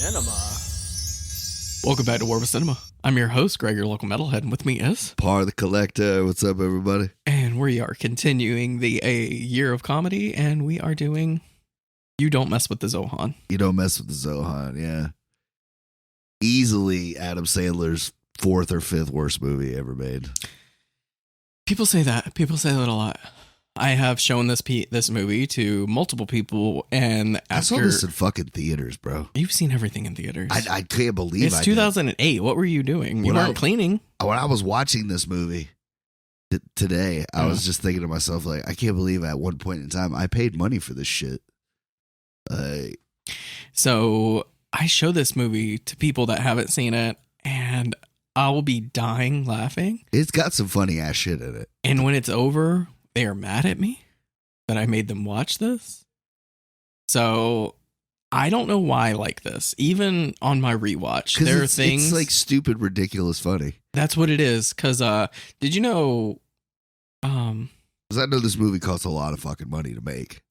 Cinema. Welcome back to War with Cinema. I'm your host, Greg, your local metalhead, and with me is... Par the Collector. What's up, everybody? And we are continuing the year of comedy, and we are doing You Don't Mess with the Zohan. You don't mess with the Zohan, yeah. Easily Adam Sandler's fourth or fifth worst movie ever made. People say that. People say that a lot. I have shown this movie to multiple people, and I saw this in fucking theaters, bro. You've seen everything in theaters. I can't believe it's 2008. What were you doing? You weren't cleaning. When I was watching this movie today, I was just thinking to myself, like, I can't believe at one point in time I paid money for this shit. So I show this movie to people that haven't seen it, and I will be dying laughing. It's got some funny ass shit in it. And when it's over, they are mad at me that I made them watch this. So I don't know why I like this. Even on my rewatch, there are things... It's like stupid, ridiculous funny. That's what it is. Because did you know... Because I know this movie costs a lot of fucking money to make.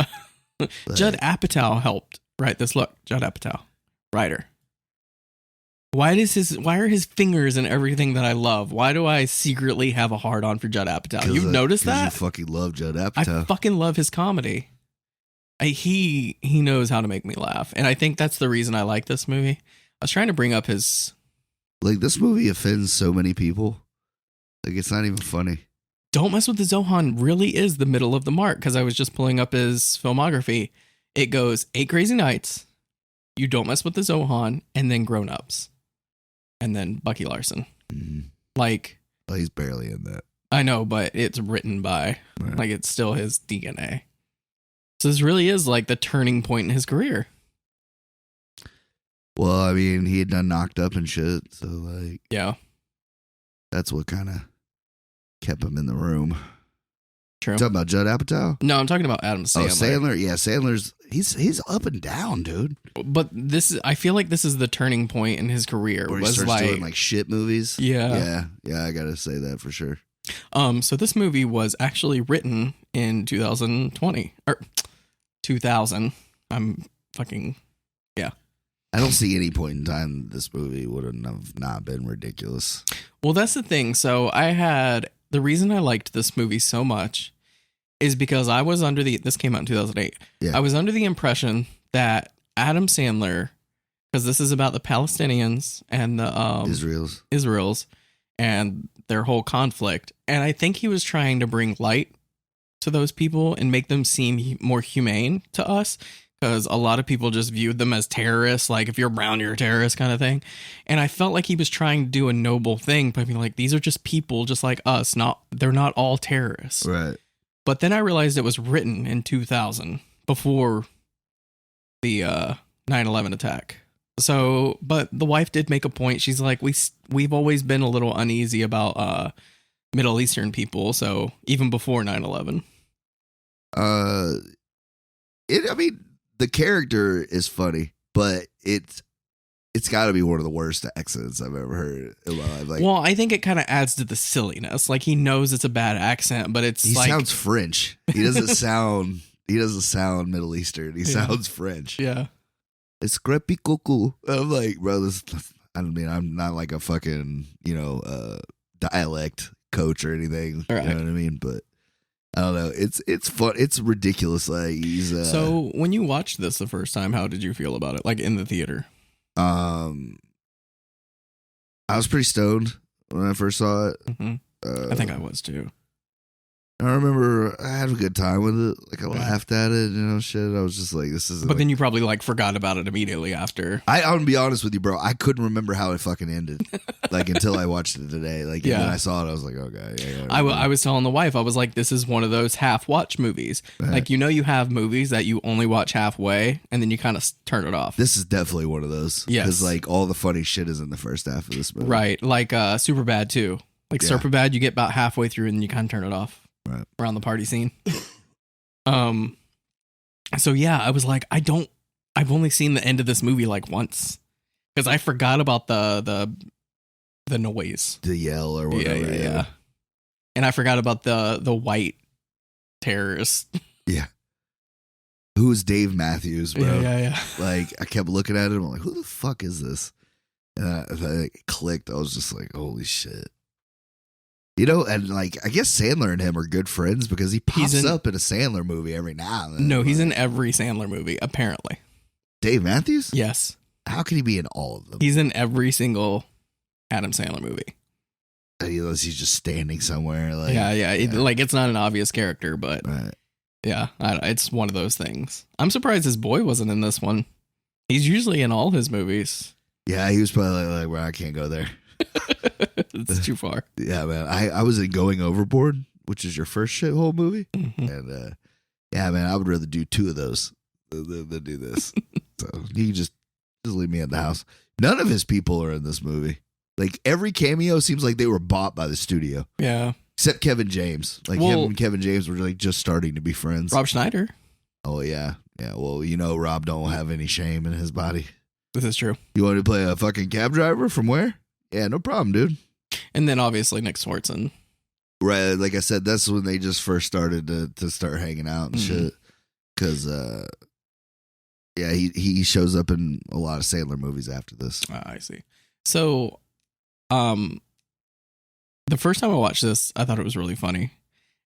Judd Apatow helped write this. Look, Judd Apatow, writer. Why are his fingers in everything that I love? Why do I secretly have a hard on for Judd Apatow? You've noticed that? You fucking love Judd Apatow. I fucking love his comedy. He knows how to make me laugh. And I think that's the reason I like this movie. I was trying to bring up his... Like, this movie offends so many people. Like, it's not even funny. Don't Mess with the Zohan really is the middle of the mark, because I was just pulling up his filmography. It goes 8 Crazy Nights, You Don't Mess with the Zohan, and then Grown Ups. And then Bucky Larson. Mm-hmm. Like... Oh, he's barely in that. I know, but it's written by... Right. Like, it's still his DNA. So this really is, like, the turning point in his career. Well, I mean, he had done Knocked Up and shit, so, like... Yeah. That's what kind of kept him in the room. True. You talking about Judd Apatow? No, I'm talking about Adam Sandler. Oh, Sandler? Yeah, Sandler's... He's up and down, dude. But I feel like this is the turning point in his career. Where he starts doing, like, shit movies? Yeah. Yeah, I gotta say that for sure. So this movie was actually written in 2020. Or 2000. I'm fucking... Yeah. I don't see any point in time this movie would have not been ridiculous. Well, that's the thing. So the reason I liked this movie so much is because I was this came out in 2008. Yeah. I was under the impression that Adam Sandler, because this is about the Palestinians and the Israels and their whole conflict. And I think he was trying to bring light to those people and make them seem more humane to us. Because a lot of people just viewed them as terrorists, like if you're brown, you're a terrorist kind of thing. And I felt like he was trying to do a noble thing by being like, these are just people just like us. They're not all terrorists. Right. But then I realized it was written in 2000 before the 9/11 attack. So, but the wife did make a point. She's like, we've always been a little uneasy about Middle Eastern people. So even before 9/11. I mean, the character is funny, but it's got to be one of the worst accents I've ever heard in my life. Like, well, I think it kind of adds to the silliness. Like, he knows it's a bad accent, but he sounds French. He doesn't sound Middle Eastern. He sounds French. Yeah. It's creepy cuckoo. I'm like, bro, I'm not like a fucking, dialect coach or anything. Right. You know what I mean? But I don't know. It's fun. It's ridiculous. Like, so when you watched this the first time, how did you feel about it? Like in the theater? I was pretty stoned when I first saw it. Mm-hmm. I think I was too. I remember I had a good time with it. Like, I laughed at it, shit. I was just like, this is... But then you probably, forgot about it immediately after. I'm going to be honest with you, bro. I couldn't remember how it fucking ended. Until I watched it today. And then I saw it, I was like, okay. Yeah, I was telling the wife, I was like, this is one of those half-watch movies. Right. Like, you have movies that you only watch halfway, and then you kind of turn it off. This is definitely one of those. Yes. Because, all the funny shit is in the first half of this movie. Right. Like, Superbad, too. Like, Superbad, you get about halfway through, and you kind of turn it off. Right. Around the party scene. So yeah, I was like, I've only seen the end of this movie once. Because I forgot about the noise. The yell or whatever. Yeah. And I forgot about the white terrorist. Yeah. Who was Dave Matthews, bro. Yeah. Like, I kept looking at him. I'm like, who the fuck is this? And I clicked. I was just like, holy shit. And like, I guess Sandler and him are good friends because he pops up in a Sandler movie every now and then. No, he's in every Sandler movie, apparently. Dave Matthews? Yes. How can he be in all of them? He's in every single Adam Sandler movie. Unless he's just standing somewhere. Like, yeah. Like, it's not an obvious character, but right. Yeah, it's one of those things. I'm surprised his boy wasn't in this one. He's usually in all his movies. Yeah, he was probably like, well, I can't go there. It's too far. Yeah, man. I was in Going Overboard, which is your first shithole movie. Mm-hmm. And yeah, man, I would rather do 2 of those than do this. So you just leave me at the house. None of his people are in this movie. Like, every cameo seems like they were bought by the studio. Yeah. Except Kevin James. Like, him and Kevin James were like just starting to be friends. Rob Schneider. Oh, yeah. Yeah, well, Rob don't have any shame in his body. This is true. You want to play a fucking cab driver from where? Yeah, no problem, dude. And then obviously Nick Swartzen. Right, like I said, that's when they just first started to start hanging out and shit. Because, yeah, he shows up in a lot of Sandler movies after this. I see. So, the first time I watched this, I thought it was really funny.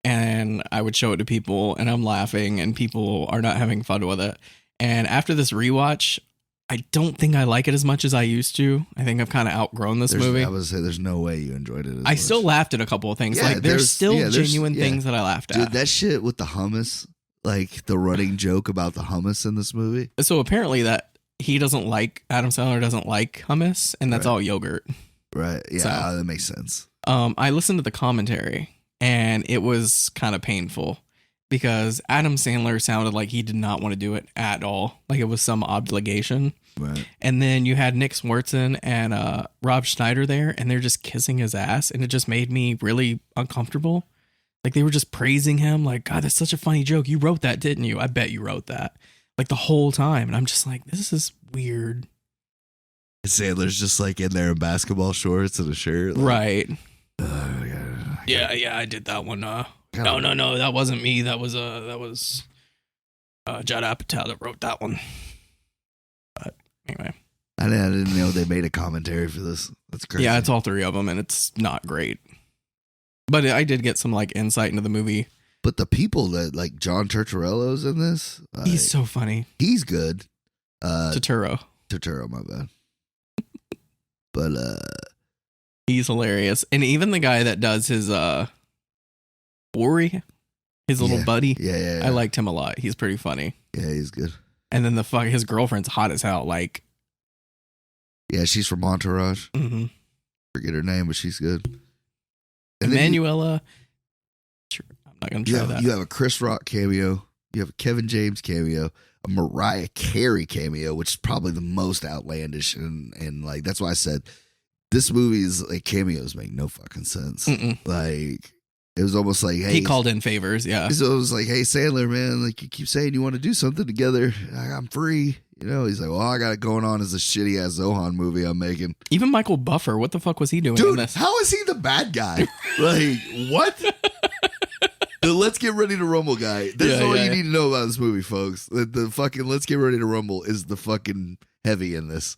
And I would show it to people, and I'm laughing, and people are not having fun with it. And after this rewatch, I don't think I like it as much as I used to. I think I've kind of outgrown this movie. I would say there's no way you enjoyed it as I much. still laughed at a couple of things. Yeah, like, there's still genuine things that I laughed at. Dude, that shit with the hummus, like the running joke about the hummus in this movie. So apparently that Adam Sandler doesn't like hummus, and that's all yogurt. Right. Yeah, so, that makes sense. I listened to the commentary, and it was kind of painful because Adam Sandler sounded like he did not want to do it at all. Like, it was some obligation. Right. And then you had Nick Swartzen and Rob Schneider there, and they're just kissing his ass, and it just made me really uncomfortable. Like, they were just praising him, like, God, that's such a funny joke. You wrote that, didn't you? I bet you wrote that. Like, the whole time. And I'm just like, this is weird. Sandler's just like in there in basketball shorts and a shirt. Like, right. Yeah, I did that one. No, that wasn't me. That was Judd Apatow that wrote that one. But anyway, I didn't know they made a commentary for this. That's crazy. Yeah, it's all 3 of them, and it's not great. But I did get some like insight into the movie. But the people that like John Turturro's in this, he's so funny. He's good. Turturro, my bad. But he's hilarious, and even the guy that does his Ori, his little buddy. Yeah. I liked him a lot. He's pretty funny. Yeah, he's good. And then his girlfriend's hot as hell. Like, yeah, she's from Entourage. Mm-hmm. Forget her name, but she's good. And Emanuela. I'm not gonna try that. You have a Chris Rock cameo. You have a Kevin James cameo. A Mariah Carey cameo, which is probably the most outlandish, and like that's why I said this movie's like cameos make no fucking sense. Mm-mm. Like, it was almost like, hey, he called in favors. Yeah, so it was like, hey Sandler, man, like you keep saying you want to do something together. I'm free. He's like, well, I got it going on as a shitty ass Zohan movie I'm making. Even Michael Buffer, what the fuck was he doing in this? How is he the bad guy? Like, what? The Let's Get Ready to Rumble guy. That's all you need to know about this movie, folks. The fucking Let's Get Ready to Rumble is the fucking heavy in this.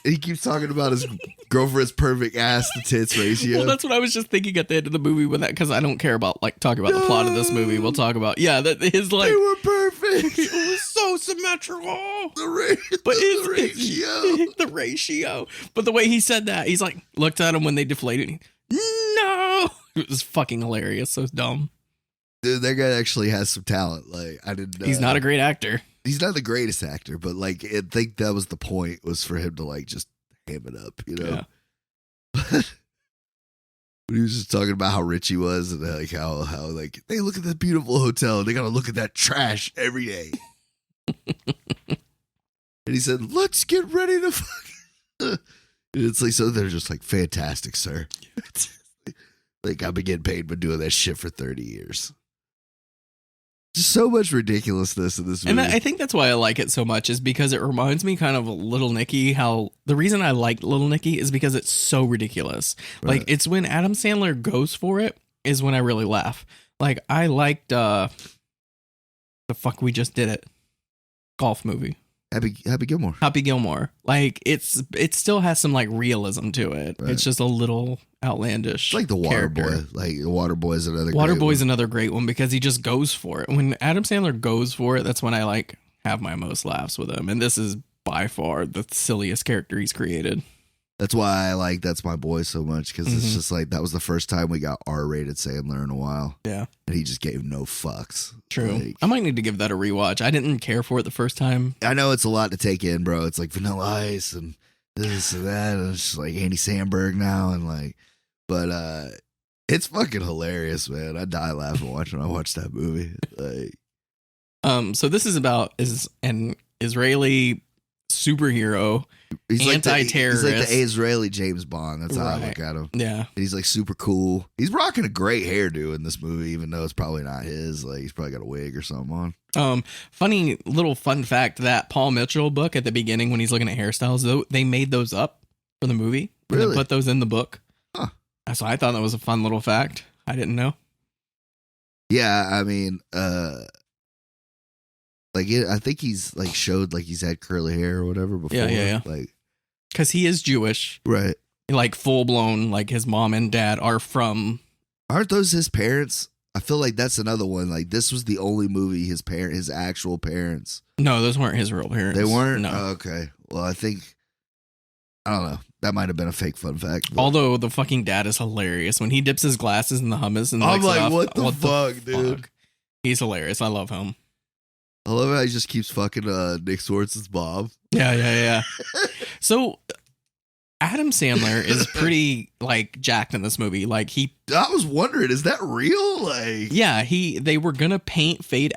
He keeps talking about his girlfriend's perfect ass to tits ratio. Well, that's what I was just thinking at the end of the movie with that, because I don't care about like talking about the plot of this movie. We'll talk about that his like they were perfect. It was so symmetrical. The ratio. But the way he said that, he's like looked at him when they deflated. No, it was fucking hilarious. So dumb. Dude, that guy actually has some talent. Like, I didn't know. He's not a great actor. He's not the greatest actor, but like I think that was the point, was for him to like just ham it up, Yeah. But he was just talking about how rich he was and like how like they look at that beautiful hotel and they gotta look at that trash every day. And he said, "Let's get ready to fuck." It's like, so they're just like, fantastic, sir. Like, I've been getting paid for doing that shit for 30 years. Just so much ridiculously in this movie. And I think that's why I like it so much, is because it reminds me kind of Little Nicky. How the reason I like Little Nicky is because it's so ridiculous. Right. Like, it's when Adam Sandler goes for it is when I really laugh. Like, I liked the the fuck we just did it. Golf movie. Happy Gilmore. Happy Gilmore. Like it still has some like realism to it. Right. It's just a little outlandish. It's like the Water Boy. Like the Water Boy is another great one because he just goes for it. When Adam Sandler goes for it, that's when I like have my most laughs with him. And this is by far the silliest character he's created. That's why I like That's My Boy so much, because it's just like that was the first time we got R-rated Sandler in a while. Yeah. And he just gave no fucks. True. Like, I might need to give that a rewatch. I didn't care for it the first time. I know it's a lot to take in, bro. It's like Vanilla Ice and this and that. And it's just like Andy Samberg now. And like, but it's fucking hilarious, man. I die laughing when I watch that movie. Like, so this is about an Israeli superhero. He's anti-terrorist. He's like the Israeli James Bond. That's how I look at him. Yeah. And he's like super cool. He's rocking a great hairdo in this movie, even though it's probably not his. Like he's probably got a wig or something on. Funny little fun fact, that Paul Mitchell book at the beginning when he's looking at hairstyles, though, they made those up for the movie. Really? And put those in the book. Huh. So I thought that was a fun little fact. I didn't know. Yeah, I mean, I think he's like showed like he's had curly hair or whatever before. Yeah. Like, because he is Jewish, right? Like full blown. Like his mom and dad are from. Aren't those his parents? I feel like that's another one. Like this was the only movie his actual parents. No, those weren't his real parents. They weren't. No. Oh, okay. Well, I don't know. That might have been a fake fun fact. But. Although the fucking dad is hilarious when he dips his glasses in the hummus and I'm like, off, what the fuck, dude? He's hilarious. I love him. I love how he just keeps fucking Nick Swartz's mom. Yeah. So Adam Sandler is pretty like jacked in this movie. Like I was wondering, is that real? Like, yeah, they were gonna paint fake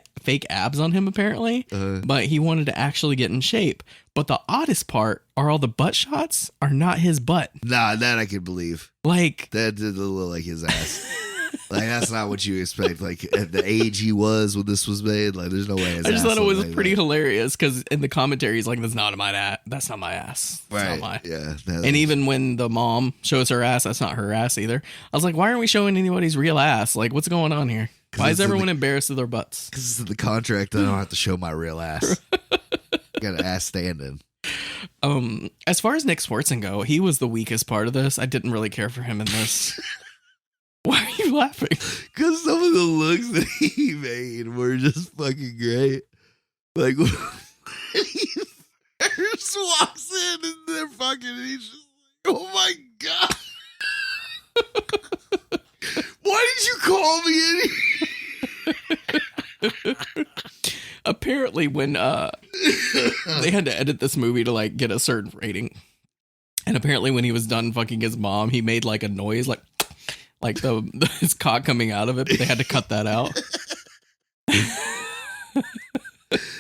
abs on him apparently, but he wanted to actually get in shape. But the oddest part are all the butt shots are not his butt. Nah, that I can believe. Like that did look like his ass. Like that's not what you expect. Like at the age he was when this was made, like there's no way. I just thought it was pretty hilarious because in the commentary he's like, "That's not my ass. That's not my ass. That's right? Not my." Yeah. And even when the mom shows her ass, that's not her ass either. I was like, why aren't we showing anybody's real ass? Like, what's going on here? Why is everyone embarrassed of their butts? Because it's in the contract. I don't have to show my real ass. Got an ass standing. As far as Nick Swartzen go, he was the weakest part of this. I didn't really care for him in this. Why are you laughing? Because some of the looks that he made were just fucking great. Like when he first walks in and they're fucking, and he's just like, "Oh my god, why did you call me in here?" Apparently, when they had to edit this movie to like get a certain rating, and apparently when he was done fucking his mom, he made like a noise like his cock coming out of it, but they had to cut that out.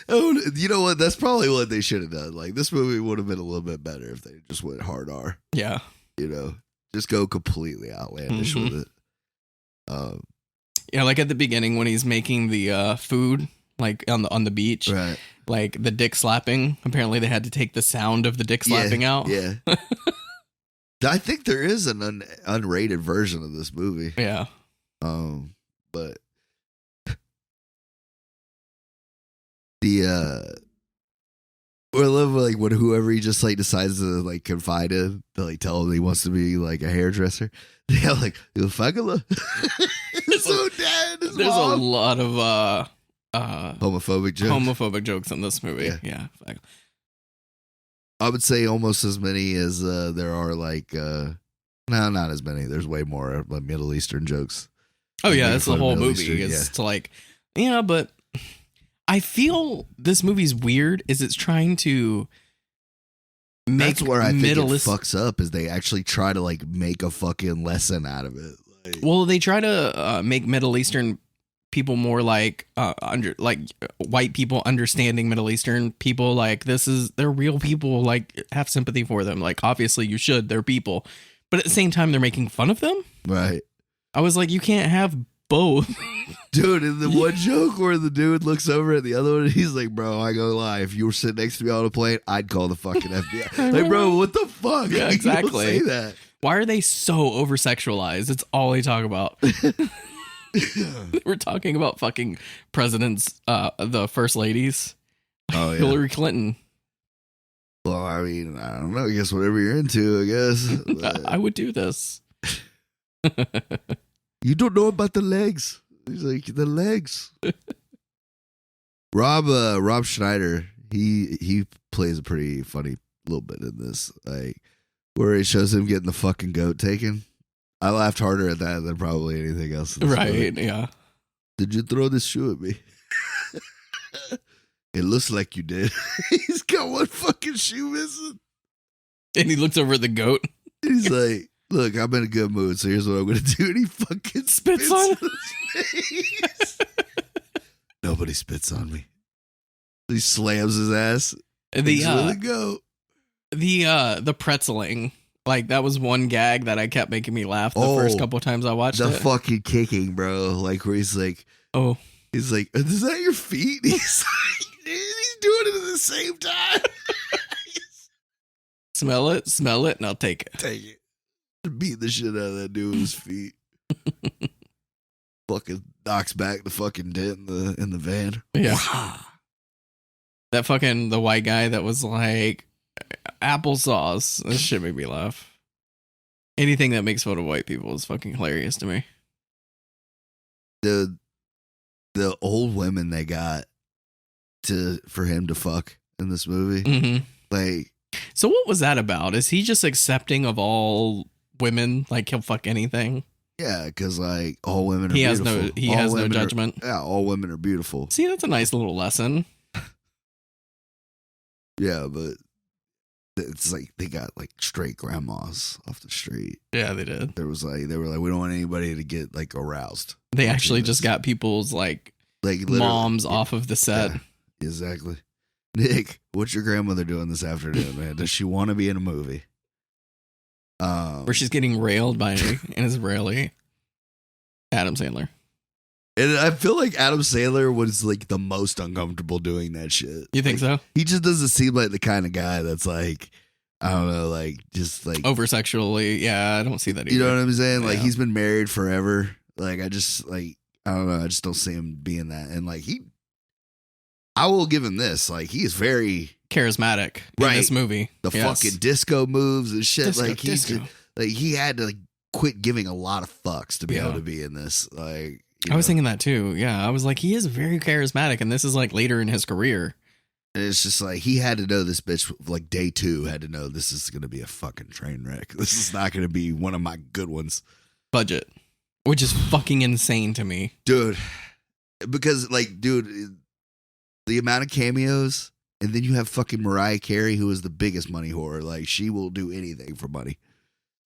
Oh, you know what? That's probably what they should have done. Like this movie would have been a little bit better if they just went hard R. Yeah, you know, just go completely outlandish with it. Yeah, like at the beginning when he's making the food, like on the beach, right? Like the dick slapping. Apparently, they had to take the sound of the dick slapping out. Yeah. I think there is an unrated version of this movie. Yeah. But I love like when whoever he just like decides to like confide in, to like tell him he wants to be like a hairdresser. They're like, "You fuckala." So dead. There's a lot of homophobic jokes in this movie. Yeah. I would say almost as many as there are like no, not as many. There's way more like Middle Eastern jokes. Oh yeah, that's the whole movie. It's to like, yeah, but I feel this movie's weird. Is it's trying to make that's where I think it fucks up. Is they actually try to like make a fucking lesson out of it. Like, well, they try to make Middle Eastern people more like white people understanding Middle Eastern people. Like they're real people. Like have sympathy for them. Like obviously you should. They're people, but at the same time they're making fun of them. Right. I was like, you can't have both. Dude, in the one joke where the dude looks over at the other one and he's like, "Bro, I go lie. If you were sitting next to me on a plane, I'd call the fucking FBI." Like, bro, what the fuck? Yeah, exactly. You don't say that. Why are they so over sexualized? It's all they talk about. We're talking about fucking presidents, the first ladies. Oh, yeah. Hillary Clinton. Well, I mean, I don't know. I guess whatever you're into, I guess. I would do this. You don't know about the legs. He's like, the legs. Rob Schneider, he plays a pretty funny little bit in this, like where it shows him getting the fucking goat taken. I laughed harder at that than probably anything else. Right? Yeah. Did you throw this shoe at me? It looks like you did. He's got one fucking shoe missing, and he looks over at the goat. He's like, "Look, I'm in a good mood, so here's what I'm gonna do." And he fucking spits on his face. Nobody spits on me. He slams his ass. The goat. The pretzeling, like that was one gag that I kept making me laugh the first couple of times I watched it. The fucking kicking, bro. Like where he's like, he's like, is that your feet? He's doing it at the same time. Smell it, and I'll take it. Take it. Beat the shit out of that dude with his feet. Fucking knocks back the fucking dent in the van. Yeah. That fucking the white guy that was like applesauce. This shit made me laugh. Anything that makes fun of white people is fucking hilarious to me. The old women they got for him to fuck in this movie. Mm-hmm. Like, so what was that about? Is he just accepting of all women? Like he'll fuck anything? Yeah, because like all women are beautiful. He has no judgment. All women are beautiful. See, that's a nice little lesson. Yeah, but it's like they got like straight grandmas off the street. Yeah, they did. They were like, we don't want anybody to get like aroused. They actually just got people's like moms off of the set. Yeah, exactly. Nick, what's your grandmother doing this afternoon, man? Does she want to be in a movie? Where she's getting railed by an Israeli. Adam Sandler. And I feel like Adam Sandler was like the most uncomfortable doing that shit. You think like, so? He just doesn't seem like the kind of guy that's like, I don't know, like just like over sexually. Yeah, I don't see that either. You know what I'm saying? Like he's been married forever. Like I just like, I don't know. I just don't see him being that. And like I will give him this. Like he is very charismatic in this movie. The fucking disco moves and shit. Disco. He had to like quit giving a lot of fucks to be able to be in this. Like I was thinking that too. Yeah, I was like, he is very charismatic, and this is like later in his career. And it's just like he had to know this bitch. Like day 2, had to know this is going to be a fucking train wreck. This is not going to be one of my good ones. Budget, which is fucking insane to me, dude. Because like, dude, the amount of cameos, and then you have fucking Mariah Carey, who is the biggest money whore. Like she will do anything for money.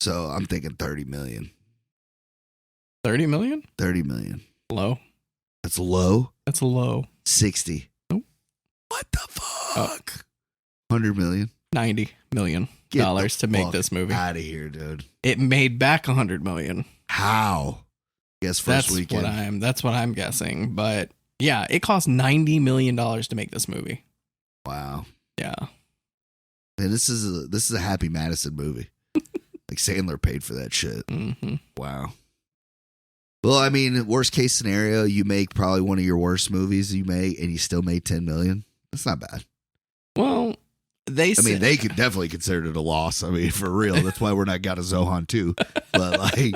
So I'm thinking 30 million. 30 million? 30 million. Low. That's low? That's low. 60. Nope. What the fuck? 100 million? $90 million to make this movie. Out of here, dude. It made back 100 million. How? Guess first weekend. That's what I'm guessing. But yeah, it cost $90 million to make this movie. Wow. Yeah. And this is a Happy Madison movie. Like Sandler paid for that shit. Mm-hmm. Wow. Well, I mean, worst case scenario, you make probably one of your worst movies you make, and you still made $10 million. That's not bad. Well, they could definitely consider it a loss. I mean, for real. That's why we're not got a Zohan 2. But like,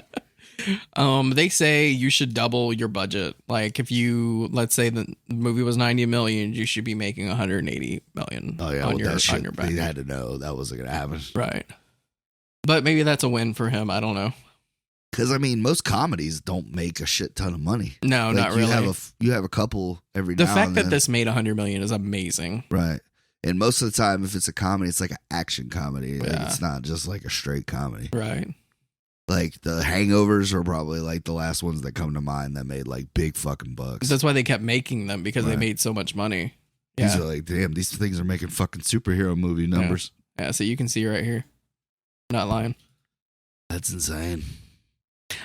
they say you should double your budget. Like if let's say the movie was 90 million, you should be making 180 million. Oh yeah, on your back. They had to know that wasn't gonna happen, right? But maybe that's a win for him. I don't know. Because I mean, most comedies don't make a shit ton of money. No, like, not really. You have a couple every. The now fact and that then. This made 100 million is amazing, right? And most of the time, if it's a comedy, it's like an action comedy. Yeah. Like, it's not just like a straight comedy, right? Like the Hangovers are probably like the last ones that come to mind that made like big fucking bucks. That's why they kept making them because they made so much money. Yeah. These are like, damn, these things are making fucking superhero movie numbers. Yeah, so you can see right here. I'm not lying. That's insane.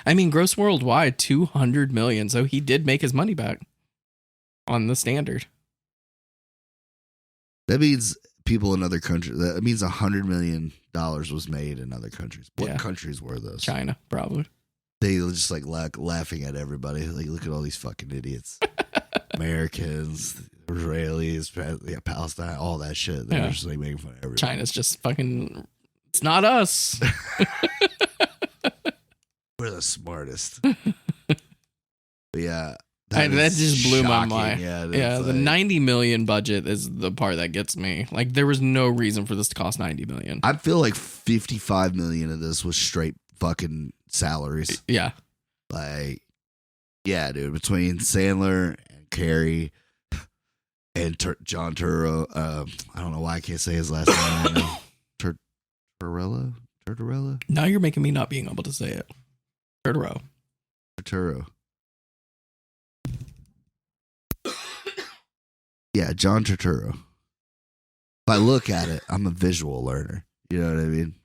I mean, gross worldwide, 200 million. So he did make his money back on the standard. That means people in other countries. That means $100 million was made in other countries. What countries were those? China, probably. they were just like laughing at everybody. Like, look at all these fucking idiots. Americans, Israelis, Palestine, all that shit. They're just like making fun of everybody. China's just fucking, it's not us. We're the smartest. But yeah. That just blew my mind. Yeah, the 90 million budget is the part that gets me. Like, there was no reason for this to cost 90 million. I feel like 55 million of this was straight fucking salaries. Yeah. Like, yeah, dude, between Sandler and Carey and John Turturro, I don't know why I can't say his last name. Turturro? Now you're making me not being able to say it. Turturro. Yeah, John Turturro. If I look at it, I'm a visual learner. You know what I mean?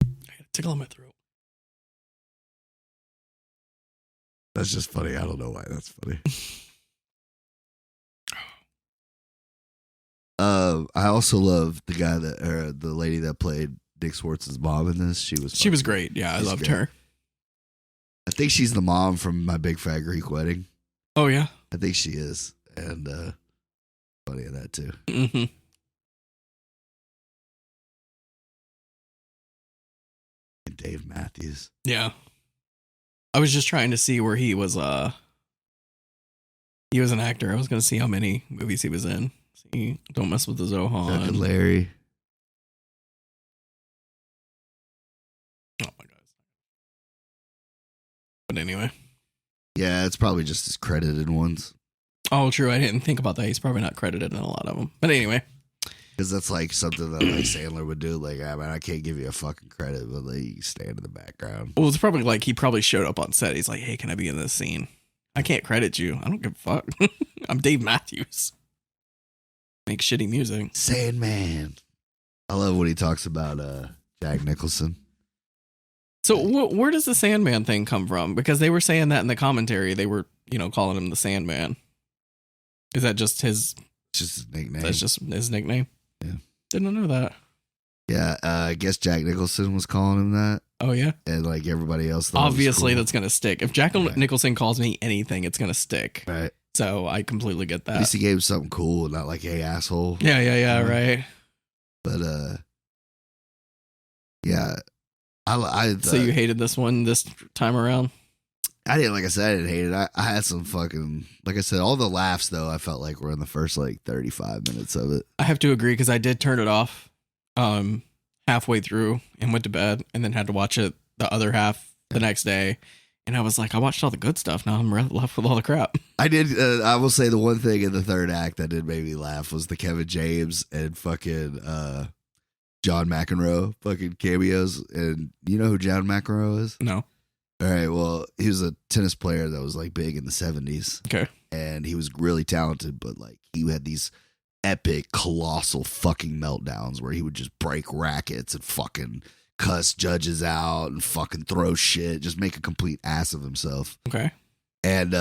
I got a tickle in my throat. That's just funny. I don't know why that's funny. I also love the guy the lady that played Dick Schwartz's mom in this. She was great. Yeah, I loved her. I think she's the mom from My Big Fat Greek Wedding. Oh yeah, I think she is, and funny in that too. Mm-hmm. And Dave Matthews. Yeah, I was just trying to see where he was. He was an actor. I was going to see how many movies he was in. See, Don't Mess with the Zohan. And Larry. Oh my god. But anyway. Yeah, it's probably just his credited ones. Oh, true. I didn't think about that. He's probably not credited in a lot of them. But anyway. Because that's like something that like Sandler would do. Like, I mean, I can't give you a fucking credit, but like, you stand in the background. Well, it's probably like he probably showed up on set. He's like, hey, can I be in this scene? I can't credit you. I don't give a fuck. I'm Dave Matthews. Make shitty music. Sandman. I love when he talks about Jack Nicholson. So where does the Sandman thing come from? Because they were saying that in the commentary. They were, calling him the Sandman. Is that just his... Just his nickname. That's just his nickname? Yeah. Didn't know that. Yeah, I guess Jack Nicholson was calling him that. Oh, yeah? And like everybody else thought obviously, cool. That's going to stick. If Jack Nicholson calls me anything, it's going to stick. Right. So I completely get that. At least he gave him something cool, not like, hey, asshole. Yeah, right. But, yeah. So you hated this one this time around? I didn't, like I said, I didn't hate it. I had some fucking, like I said, all the laughs, though, I felt like were in the first, 35 minutes of it. I have to agree, because I did turn it off halfway through and went to bed, and then had to watch it the other half the next day. And I was like, I watched all the good stuff. Now I'm left with all the crap. I did. I will say the one thing in the third act that did make me laugh was the Kevin James and fucking John McEnroe fucking cameos. And you know who John McEnroe is? No. All right. Well, he was a tennis player that was like big in the 70s. Okay. And he was really talented, but like he had these epic, colossal fucking meltdowns where he would just break rackets and fucking cuss judges out and fucking throw shit, just make a complete ass of himself. Okay. And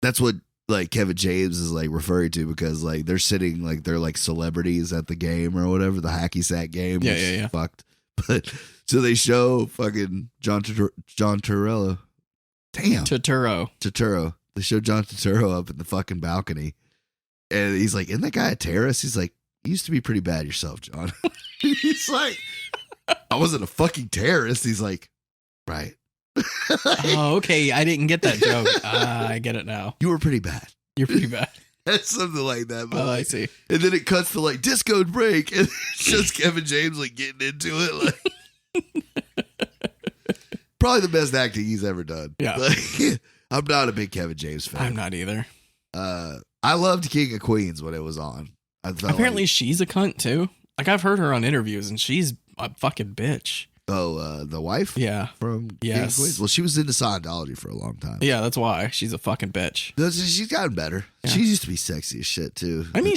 that's what like Kevin James is like referring to, because like they're sitting like they're like celebrities at the game or whatever, the hacky sack game. Yeah. Fucked. But so they show fucking John Turturro. Damn. Turturro. They show John Turturro up at the fucking balcony. And he's like, isn't that guy a terrorist? He's like, you used to be pretty bad yourself, John. He's like, I wasn't a fucking terrorist. He's like, right. Oh, okay. I didn't get that joke. I get it now. You were pretty bad. You're pretty bad. That's something like that. Oh, I see. And then it cuts to like disco break, and it's just Kevin James like getting into it. Like, probably the best acting he's ever done. Yeah. Like, I'm not a big Kevin James fan. I'm not either. I loved King of Queens when it was on. Apparently she's a cunt too. Like, I've heard her on interviews, and she's a fucking bitch. Oh, the wife? Yeah. From King of Queens? Well, she was into Scientology for a long time. Yeah, that's why. She's a fucking bitch. She's gotten better. Yeah. She used to be sexy as shit, too. I mean,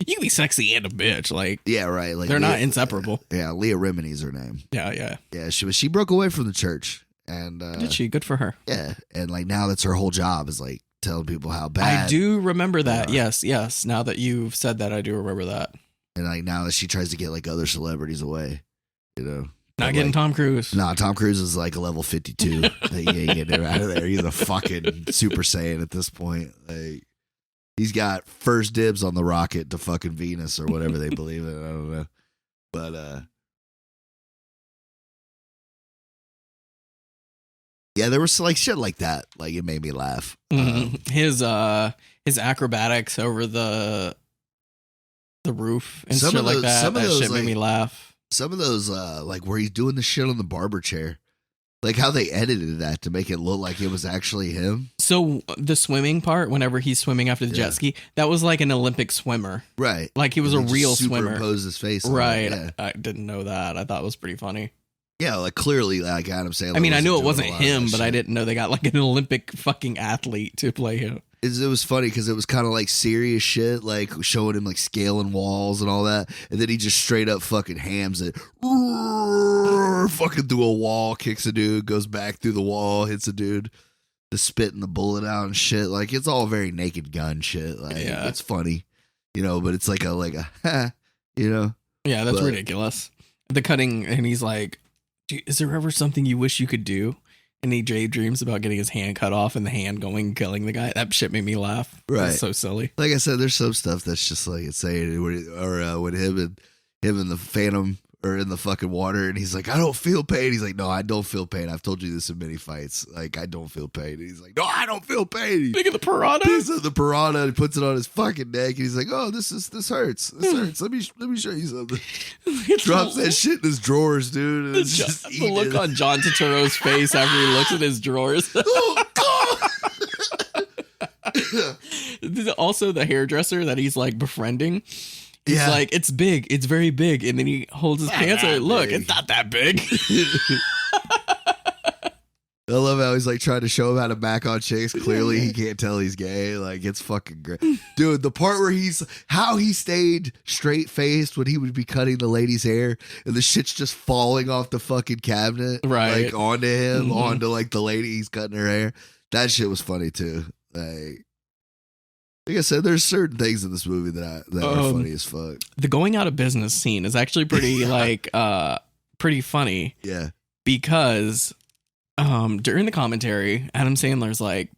you can be sexy and a bitch. Like, yeah, right. Like they're not inseparable. Yeah, Leah Remini's her name. Yeah. Yeah, she broke away from the church. And did she? Good for her. Yeah. And like now that's her whole job is like telling people how bad. I do remember that. Yes. Now that you've said that, I do remember that. And like now that she tries to get like other celebrities away, Not getting Tom Cruise. Nah, Tom Cruise is like a level 52. You ain't getting him out of there. He's a fucking Super Saiyan at this point. Like, he's got first dibs on the rocket to fucking Venus or whatever they believe in. I don't know. But, yeah, there was like shit like that. Like, it made me laugh. His acrobatics over the roof and shit like that. That shit made me laugh. Some of those, like where he's doing the shit on the barber chair, like how they edited that to make it look like it was actually him. So the swimming part, whenever he's swimming after the jet ski, that was like an Olympic swimmer, right? Like he was a real swimmer. Superimposed his face, right? Yeah. I didn't know that. I thought it was pretty funny. Yeah, like clearly, like Adam Sandler. I mean, I knew it wasn't him, but I didn't know they got like an Olympic fucking athlete to play him. It was funny because it was kind of like serious shit, like showing him like scaling walls and all that, and then he just straight up fucking hams it, fucking through a wall, kicks a dude, goes back through the wall, hits a dude, the spitting the bullet out and shit. Like, it's all very Naked Gun shit. Like, it's funny, you know, but it's like a you know. Yeah, that's ridiculous. The cutting, and he's like, "Is there ever something you wish you could do?" And he daydreams about getting his hand cut off and the hand going killing the guy. That shit made me laugh. Right. It's so silly. Like I said, there's some stuff that's just like insane. Or when him and the Phantom are in the fucking water and he's like, "I don't feel pain." He's like, "No, I don't feel pain. I've told you this in many fights. Like, I don't feel pain." And he's like, "No, I don't feel pain." Think of the piranha. Piece of the piranha and he puts it on his fucking neck and he's like, "Oh, this hurts. This hurts. Let me show you something." Drops that shit in his drawers, dude. And it's just the look on John Turturro's face after he looks at his drawers. Oh God! Also, the hairdresser that he's like befriending. He's like, "It's big. It's very big." And then he holds his pants and look, it's not that big. I love how he's like trying to show him how to back on chicks. Clearly, he can't tell he's gay. Like, it's fucking great. Dude, the part where how he stayed straight faced when he would be cutting the lady's hair and the shit's just falling off the fucking cabinet. Right. Like, onto him, onto like the lady he's cutting her hair. That shit was funny too. Like I said, there's certain things in this movie that are funny as fuck. The going out of business scene is actually pretty pretty funny. Yeah. Because during the commentary, Adam Sandler's like,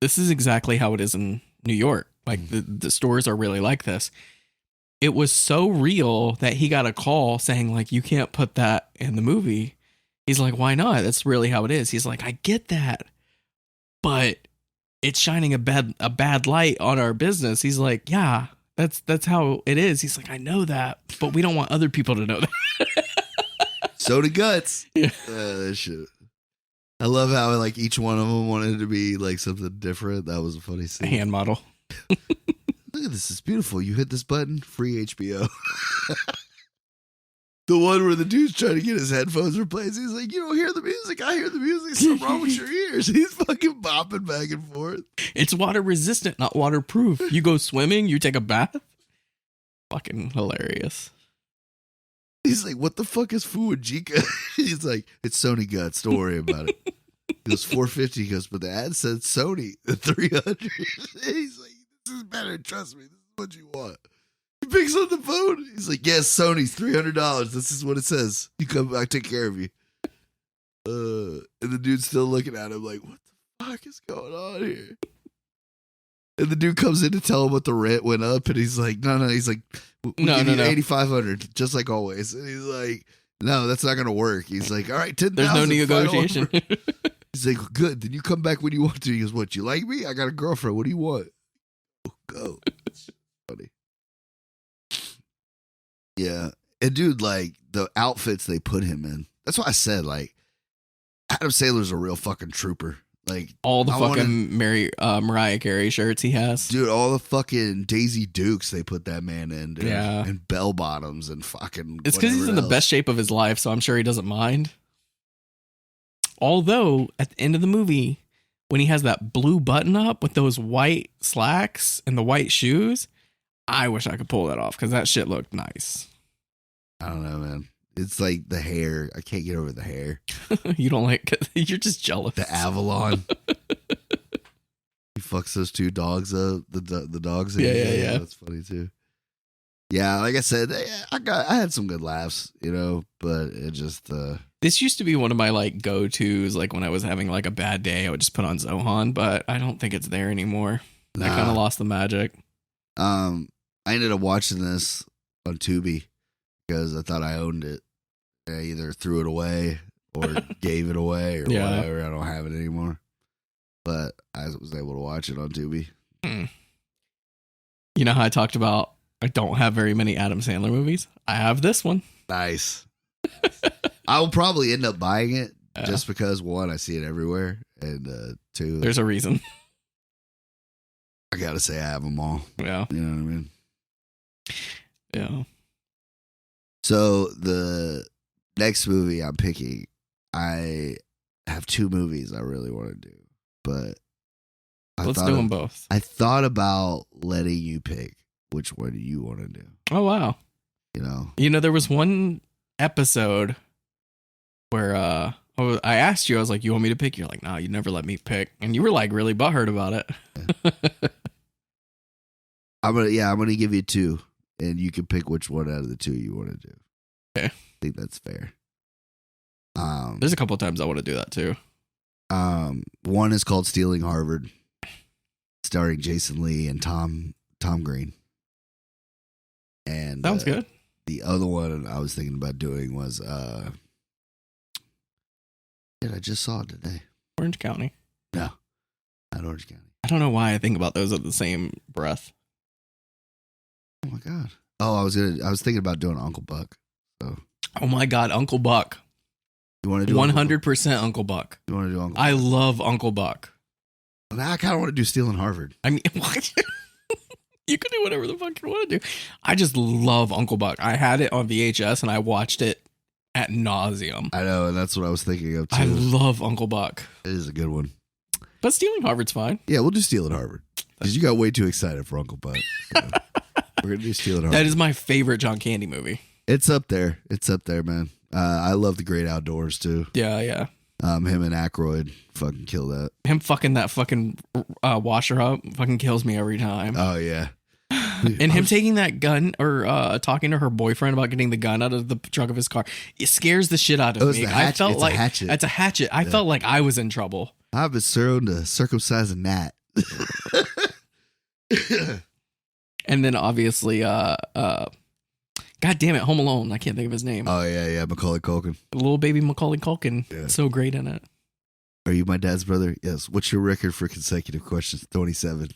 "This is exactly how it is in New York. Like the stores are really like this." It was so real that he got a call saying like, "You can't put that in the movie." He's like, "Why not? That's really how it is." He's like, "I get that, but it's shining a bad light on our business." He's like, "Yeah, that's how it is." He's like, "I know that, but we don't want other people to know that." So the guts. Yeah. That shit. I love how like each one of them wanted to be like something different. That was a funny scene. A hand model. Look at this. It's beautiful. You hit this button, free HBO. The one where the dude's trying to get his headphones replaced. He's like, "You don't hear the music. I hear the music. Something wrong with your ears." He's fucking bopping back and forth. It's water resistant, not waterproof. You go swimming, you take a bath. Fucking hilarious. He's like, "What the fuck is Fujica?" He's like, "It's Sony guts. Don't worry about it." He goes, $450. He goes, "But the ad said Sony at $300. He's like, "This is better. Trust me. This is what you want." He picks up the phone. He's like, "Yes, Sony's $300. This is what it says. You come, I take care of you." And the dude's still looking at him like, "What the fuck is going on here?" And the dude comes in to tell him what the rent went up, and he's like, "No." He's like, "No, $8,500, just like always." And he's like, "No, that's not gonna work." He's like, "All right, $10,000. There's no negotiation." He's like, "Good. Then you come back when you want to." He goes, "What? You like me? I got a girlfriend. What do you want?" Go. Funny. Yeah, and dude, like the outfits they put him in. That's why I said like Adam Sandler's a real fucking trooper. Like all the Mariah Carey shirts he has. Dude, all the fucking Daisy Dukes they put that man in, dude. Yeah. And bell bottoms and fucking It's because he's in the best shape of his life, so I'm sure he doesn't mind. Although, at the end of the movie, when he has that blue button up with those white slacks and the white shoes, I wish I could pull that off because that shit looked nice. I don't know, man. It's like the hair. I can't get over the hair. You don't like it. You're just jealous. The Avalon. He fucks those two dogs up. The dogs. Yeah. That's funny too. Yeah, like I said, I had some good laughs, but it just this used to be one of my like go-tos, like when I was having like a bad day, I would just put on Zohan, but I don't think it's there anymore. I kind of lost the magic. I ended up watching this on Tubi because I thought I owned it. I either threw it away or gave it away or whatever. I don't have it anymore. But I was able to watch it on Tubi. You know how I talked about I don't have very many Adam Sandler movies? I have this one. Nice. I will probably end up buying it just because, one, I see it everywhere, and two, there's a reason. I gotta say I have them all. Yeah. You know what I mean? Yeah. So the next movie I'm picking, I have two movies I really want to do, but let's do them both. I thought about letting you pick which one you want to do. Oh, wow. There was one episode where I asked you, I was like, you want me to pick? You're like, no, you never let me pick. And you were like really butthurt about it. I'm gonna give you two, and you can pick which one out of the two you want to do. Okay. I think that's fair. There's a couple of times I want to do that too. One is called Stealing Harvard, starring Jason Lee and Tom Green. And sounds good. The other one I was thinking about doing was I just saw it today. Orange County. No, not Orange County. I don't know why I think about those at the same breath. Oh my god. Oh, I was thinking about doing Uncle Buck. So. Oh my god, Uncle Buck. You want to do 100% Uncle Buck. You want to do Uncle Buck? I love Uncle Buck. Now I kind of want to do Stealing Harvard. I mean, what? You can do whatever the fuck you want to do. I just love Uncle Buck. I had it on VHS and I watched it at nauseum. I know, and that's what I was thinking of too. I love Uncle Buck. It is a good one. But Stealing Harvard's fine. Yeah, we'll do Stealing Harvard. Because you got way too excited for Uncle Buck. So we're going to do Stealing Harvard. That is my favorite John Candy movie. It's up there. It's up there, man. I love The Great Outdoors too. Yeah, yeah. Him and Aykroyd fucking kill that. Him fucking that fucking washer up fucking kills me every time. Oh, yeah. And him taking that gun or talking to her boyfriend about getting the gun out of the trunk of his car, it scares the shit out of me. I felt it's like a hatchet. It's a hatchet. I felt like I was in trouble. I've been thrown to circumcise a gnat. And then obviously, God damn it, Home Alone. I can't think of his name. Oh yeah, Macaulay Culkin. Little baby Macaulay Culkin. Yeah. So great in it. Are you my dad's brother? Yes. What's your record for consecutive questions? 27.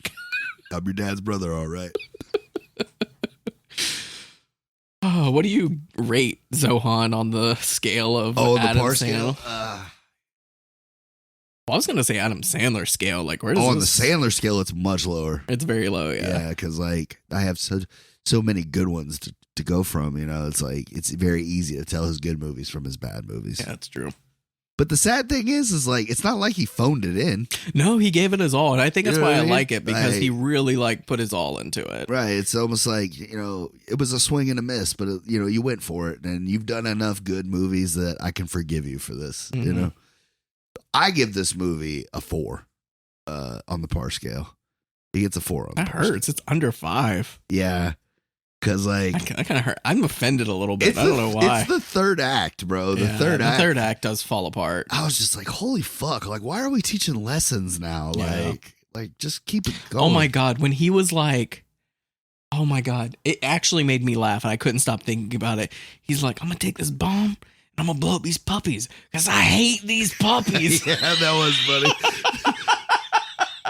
I'm your dad's brother, all right. Oh, what do you rate Zohan on the scale of Adam the par scale? Well, I was gonna say Adam Sandler scale. Like, where does on the Sandler scale, it's much lower. It's very low, yeah. Yeah, because like I have so many good ones to go from. It's like it's very easy to tell his good movies from his bad movies. Yeah, that's true. But the sad thing is like it's not like he phoned it in. No, he gave it his all, and I think that's why I like it because he really like put his all into it. Right. It's almost like it was a swing and a miss, but you went for it, and you've done enough good movies that I can forgive you for this. Mm-hmm. I give this movie a 4 on the par scale. He gets a 4 on the par scale. That hurts. It's under 5. Yeah. Because like I kind of hurt. I'm offended a little bit. I don't know why. It's the third act, bro. The third act does fall apart. I was just like, holy fuck! Like, why are we teaching lessons now? Yeah. Like just keep it going. Oh my god, when he was like, oh my god, it actually made me laugh, and I couldn't stop thinking about it. He's like, I'm gonna take this bomb and I'm gonna blow up these puppies because I hate these puppies. Yeah, that was funny.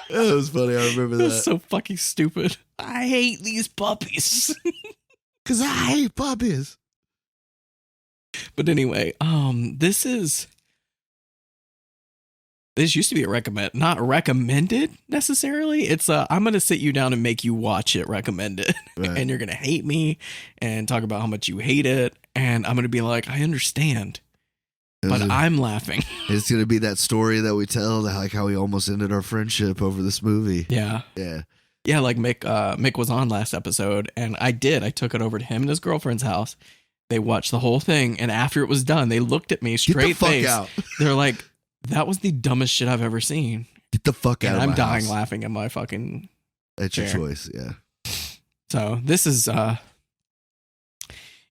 That was funny. I remember that. That's so fucking stupid. I hate these puppies. Because I hate puppies. But anyway, this used to be not recommended necessarily. It's I'm going to sit you down and make you watch it recommended. Right. And you're going to hate me and talk about how much you hate it. And I'm going to be like, I understand. But I'm laughing. It's going to be that story that we tell, like how we almost ended our friendship over this movie. Yeah. Yeah. Yeah, like Mick was on last episode, and I took it over to him and his girlfriend's house. They watched the whole thing, and after it was done, they looked at me straight face. Out. They're like, that was the dumbest shit I've ever seen. Get the fuck out of my I'm dying house. Laughing at my fucking That's chair. your choice, yeah. So this is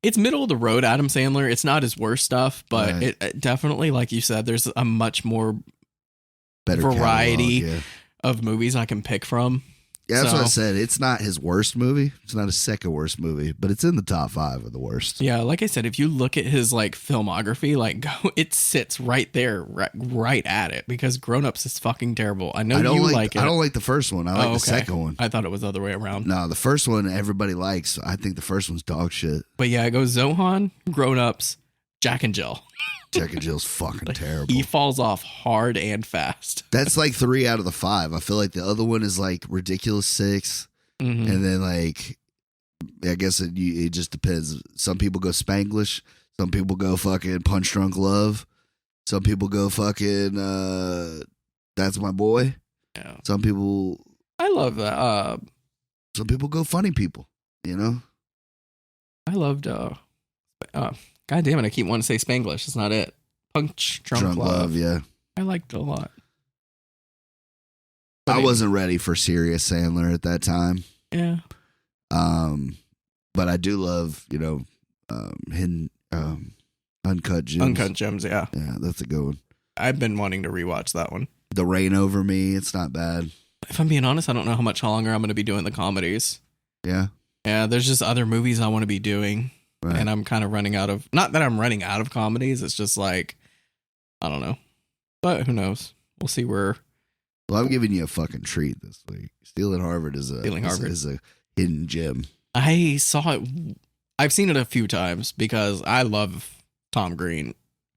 It's middle of the road, Adam Sandler. It's not his worst stuff, but Right. it definitely, like you said, there's a much more Better variety catalog, of movies I can pick from. Yeah, that's what I said. It's not his worst movie. It's not his second worst movie, but it's in the top 5 of the worst. Yeah, like I said, if you look at his like filmography, like it sits right there, right at it. Because Grown Ups is fucking terrible. I know you like it. I don't like the first one. I like the second one. I thought it was the other way around. No, the first one everybody likes. I think the first one's dog shit. But yeah, it goes Zohan, Grown Ups, Jack and Jill. Jack and Jill's fucking terrible. He falls off hard and fast. That's like 3 out of the 5. I feel like the other one is like ridiculous 6. Mm-hmm. And then like, I guess it just depends. Some people go Spanglish. Some people go fucking Punch Drunk Love. Some people go fucking That's My Boy. Yeah. Some people. I love that. Some people go Funny People. You know. I loved. God damn it! I keep wanting to say Spanglish. It's not it. Punch Drunk Love. Yeah. I liked it a lot. I wasn't ready for serious Sandler at that time. Yeah. But I do love, hidden Uncut Gems. Uncut Gems, yeah. Yeah, that's a good one. I've been wanting to rewatch that one. The Rain Over Me, it's not bad. If I'm being honest, I don't know how much longer I'm going to be doing the comedies. Yeah. Yeah, there's just other movies I want to be doing. Right. And I'm kind of running out of, not that I'm running out of comedies, it's just like, I don't know. But who knows? We'll see where. Well, I'm giving you a fucking treat this week. Stealing Harvard is a hidden gem. I saw it. I've seen it a few times because I love Tom Green.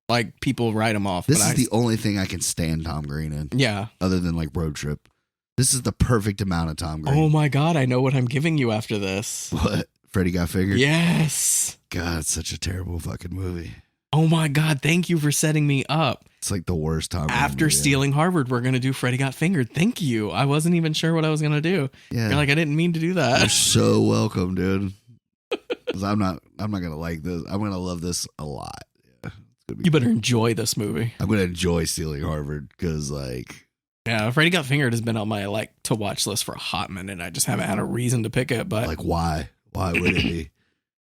Like, people write him off. This is the only thing I can stand Tom Green in. Yeah. Other than like Road Trip. This is the perfect amount of Tom Green. Oh my God, I know what I'm giving you after this. What? Freddy Got Fingered? Yes. God, it's such a terrible fucking movie. Oh my God, thank you for setting me up. It's like the worst Tom Green After movie Stealing Harvard, we're going to do Freddy Got Fingered. Thank you. I wasn't even sure what I was going to do. Yeah. You're like, I didn't mean to do that. You're so welcome, dude. Because I'm not going to like this. I'm going to love this a lot. Yeah, you better enjoy this movie. I'm going to enjoy Stealing Harvard because like. Yeah, Freddy Got Fingered has been on my like to watch list for a hot minute. I just haven't had a reason to pick it. But like, why? Why would it be?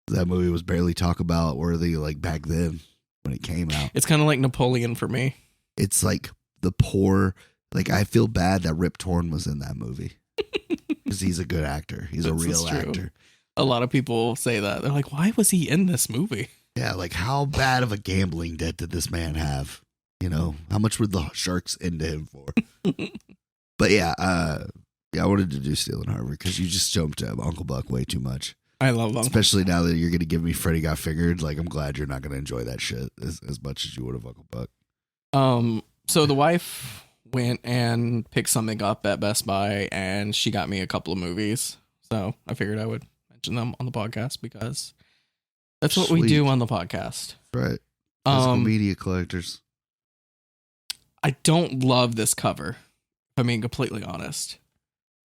That movie was barely talk about worthy like back then when it came out. It's kind of like Napoleon for me. It's like the poor, like I feel bad that Rip Torn was in that movie because he's a good actor. He's a real actor. A lot of people say that. They're like, why was he in this movie? Yeah, like how bad of a gambling debt did this man have? You know, how much were the Sharks into him for? But yeah, I wanted to do Stealing Harvard because you just jumped Uncle Buck way too much. I love Uncle Especially now that you're going to give me Freddy Got Fingered. Like, I'm glad you're not going to enjoy that shit as much as you would have Uncle Buck. So the wife went and picked something up at Best Buy, and she got me a couple of movies. So I figured I would mention them on the podcast because that's what we do on the podcast. Right. Physical media collectors. I don't love this cover, if I'm being completely honest.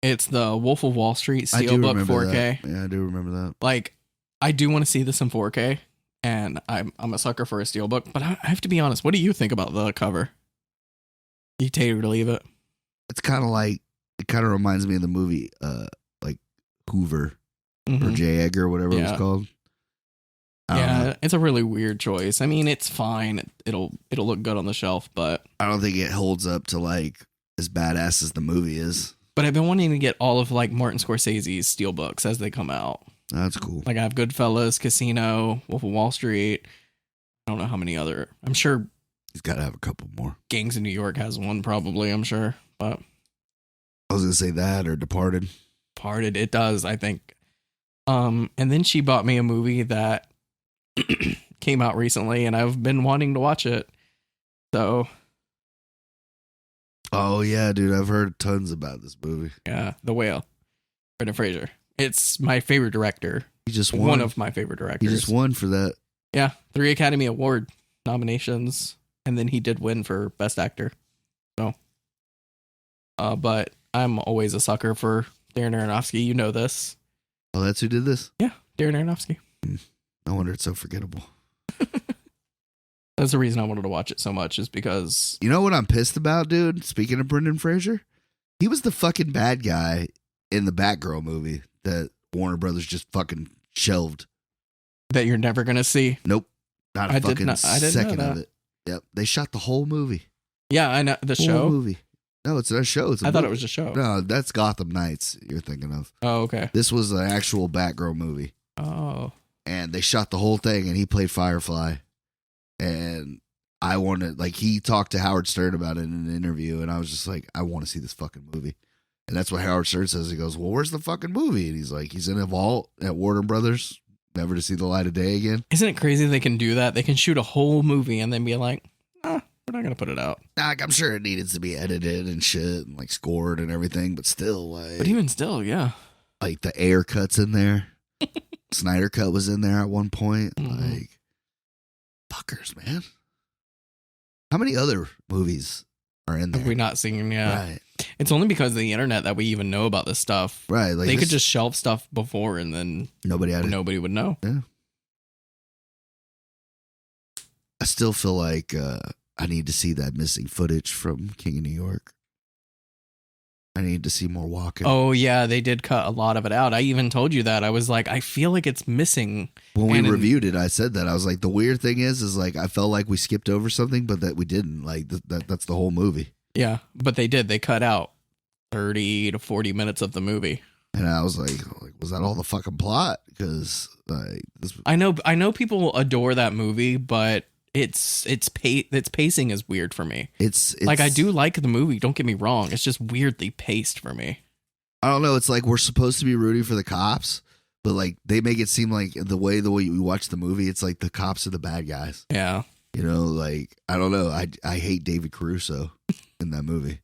It's the Wolf of Wall Street Steelbook 4K. That. Yeah, I do remember that. Like, I do want to see this in 4K, and I'm a sucker for a Steelbook, but I have to be honest. What do you think about the cover? You take it or leave it? It's kind of like, it kind of reminds me of the movie, like Hoover or J. Edgar, whatever it was called. Yeah, it's a really weird choice. I mean, it's fine. It'll look good on the shelf, but I don't think it holds up to like as badass as the movie is. But I've been wanting to get all of like Martin Scorsese's Steelbooks as they come out. That's cool. Like I have Goodfellas, Casino, Wolf of Wall Street. I don't know how many other. I'm sure he's got to have a couple more. Gangs of New York has one probably, I'm sure. But I was going to say that or Departed. Departed, it does, I think. And then she bought me a movie that came out recently and I've been wanting to watch it. So oh, yeah, dude. I've heard tons about this movie. Yeah, The Whale. Brendan Fraser. It's my favorite director. He just won. One of my favorite directors. He just won for that. Yeah, 3 Academy Award nominations. And then he did win for Best Actor. So, but I'm always a sucker for Darren Aronofsky. You know this. Oh, that's who did this? Yeah, Darren Aronofsky. No wonder it's so forgettable. That's the reason I wanted to watch it so much is because... You know what I'm pissed about, dude? Speaking of Brendan Fraser, he was the fucking bad guy in the Batgirl movie that Warner Brothers just fucking shelved. that you're never gonna see. Nope, not a fucking second of it. Yep, they shot the whole movie. Yeah, I know the show movie. No, it's a show. I thought it was a show. No, that's Gotham Knights you're thinking of. Oh, okay. This was an actual Batgirl movie. Oh. And they shot the whole thing, and he played Firefly. And I wanted, like, he talked to Howard Stern about it in an interview, and I was just like, I want to see this fucking movie. And that's what Howard Stern says. He goes, well, where's the fucking movie? And he's like, he's in a vault at Warner Brothers, never to see the light of day again. Isn't it crazy they can do that? They can shoot a whole movie and then be like, we're not going to put it out. Like, I'm sure it needed to be edited and shit and, like, scored and everything, but still, like... But even still, yeah. Like, the air cuts in there. Snyder Cut was in there at one point. Mm-hmm. Like, fuckers, man. How many other movies are in there? Have we not seen? Yeah. Right. It's only because of the internet that we even know about this stuff. Right. Like they could just shelve stuff before and then nobody would know. Yeah. I still feel like I need to see that missing footage from King of New York. I need to see more walking. Oh, yeah. They did cut a lot of it out. I even told you that. I was like, I feel like it's missing. When we reviewed it, I said that. I was like, the weird thing is like, I felt like we skipped over something, but that we didn't. Like, that's the whole movie. Yeah, but they did. They cut out 30 to 40 minutes of the movie. And I was like, was that all the fucking plot? Because I know people adore that movie, but its pacing is weird for me. It's like, I do like the movie, don't get me wrong. It's just weirdly paced for me. I don't know. It's like we're supposed to be rooting for the cops, but like they make it seem like the way we watch the movie, it's like the cops are the bad guys. Yeah. You know, like, I don't know. I hate David Caruso in that movie.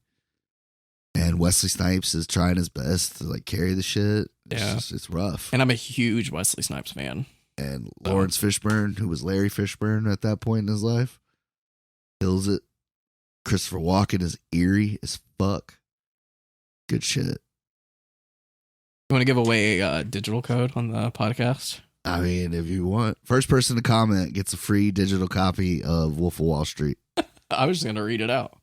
And Wesley Snipes is trying his best to like carry the shit. It's rough. And I'm a huge Wesley Snipes fan. And Lawrence Fishburne, who was Larry Fishburne at that point in his life, kills it. Christopher Walken is eerie as fuck. Good shit. You want to give away a digital code on the podcast? I mean, if you want. First person to comment gets a free digital copy of Wolf of Wall Street. I was just going to read it out.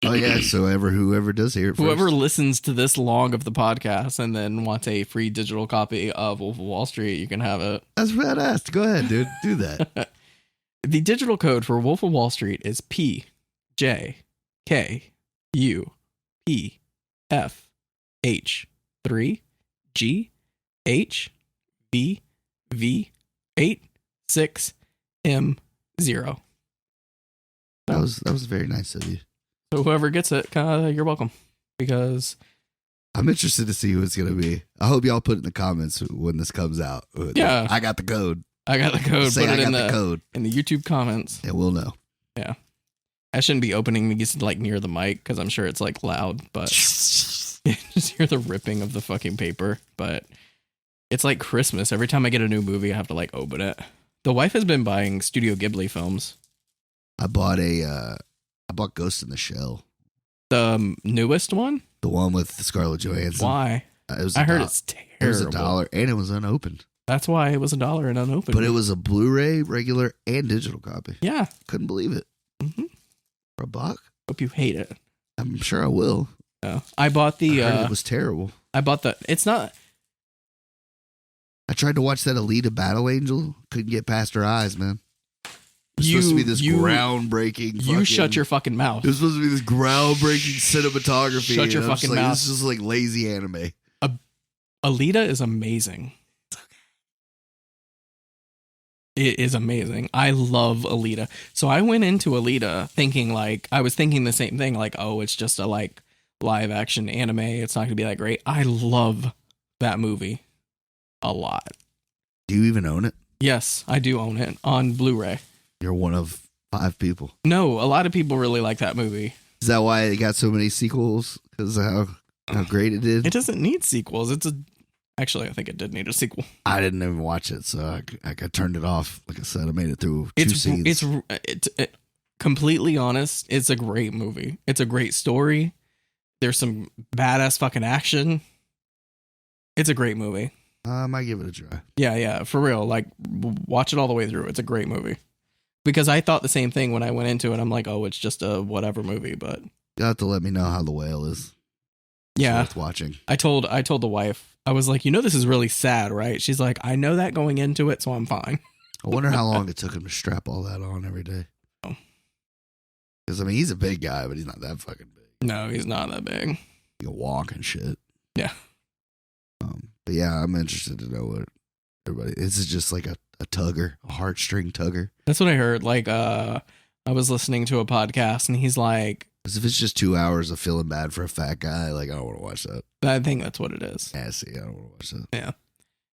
Oh, yeah. So whoever does hear it first. Whoever listens to this long of the podcast and then wants a free digital copy of Wolf of Wall Street, you can have it. That's badass. Go ahead, dude. Do that. The digital code for Wolf of Wall Street is PJKUPF3GHVV86M0. That was very nice of you. So whoever gets it, you're welcome. Because I'm interested to see who it's going to be. I hope y'all put in the comments when this comes out. Yeah. I got the code. I got the code. Say put it in the code in the YouTube comments. And we'll know. Yeah. I shouldn't be opening these like near the mic because I'm sure it's like loud, but you just hear the ripping of the fucking paper. But it's like Christmas. Every time I get a new movie, I have to like open it. The wife has been buying Studio Ghibli films. I bought Ghost in the Shell. The newest one? The one with Scarlett Johansson. Why? I heard it's terrible. It was $1 and it was unopened. That's why it was $1 and unopened. But it was a Blu-ray, regular, and digital copy. Yeah. Couldn't believe it. Mm-hmm. For $1. Hope you hate it. I'm sure I will. I bought the... I heard it was terrible. I bought the... It's not... I tried to watch that Alita Battle Angel. Couldn't get past her eyes, man. It was supposed to be this groundbreaking... You shut your fucking mouth. It was supposed to be this groundbreaking cinematography. Shut your fucking mouth. This is like lazy anime. Alita is amazing. It is amazing. I love Alita. So I went into Alita thinking I was thinking the same thing. Like, oh, it's just a like live action anime. It's not going to be that great. I love that movie a lot. Do you even own it? Yes, I do own it on Blu-ray. You're one of 5 people. No, a lot of people really like that movie. Is that why it got so many sequels? Because of how great it did? It doesn't need sequels. Actually, I think it did need a sequel. I didn't even watch it, so I turned it off. Like I said, I made it through 2 scenes. It's completely honest. It's a great movie. It's a great story. There's some badass fucking action. It's a great movie. I might give it a try. Yeah, for real. Like, watch it all the way through. It's a great movie. Because I thought the same thing when I went into it. I'm like, oh, it's just a whatever movie, but... You'll have to let me know how the whale is. Yeah. Worth watching. I told the wife, I was like, this is really sad, right? She's like, I know that going into it, so I'm fine. I wonder how long it took him to strap all that on every day. Because, he's a big guy, but he's not that fucking big. No, he's not that big. He can walk and shit. Yeah. But yeah, I'm interested to know what everybody... This is just like a tugger, a heartstring tugger. That's what I heard. Like, I was listening to a podcast, and he's like... Because if it's just 2 hours of feeling bad for a fat guy, like, I don't want to watch that. I think that's what it is. Yeah, see, I don't want to watch that. Yeah.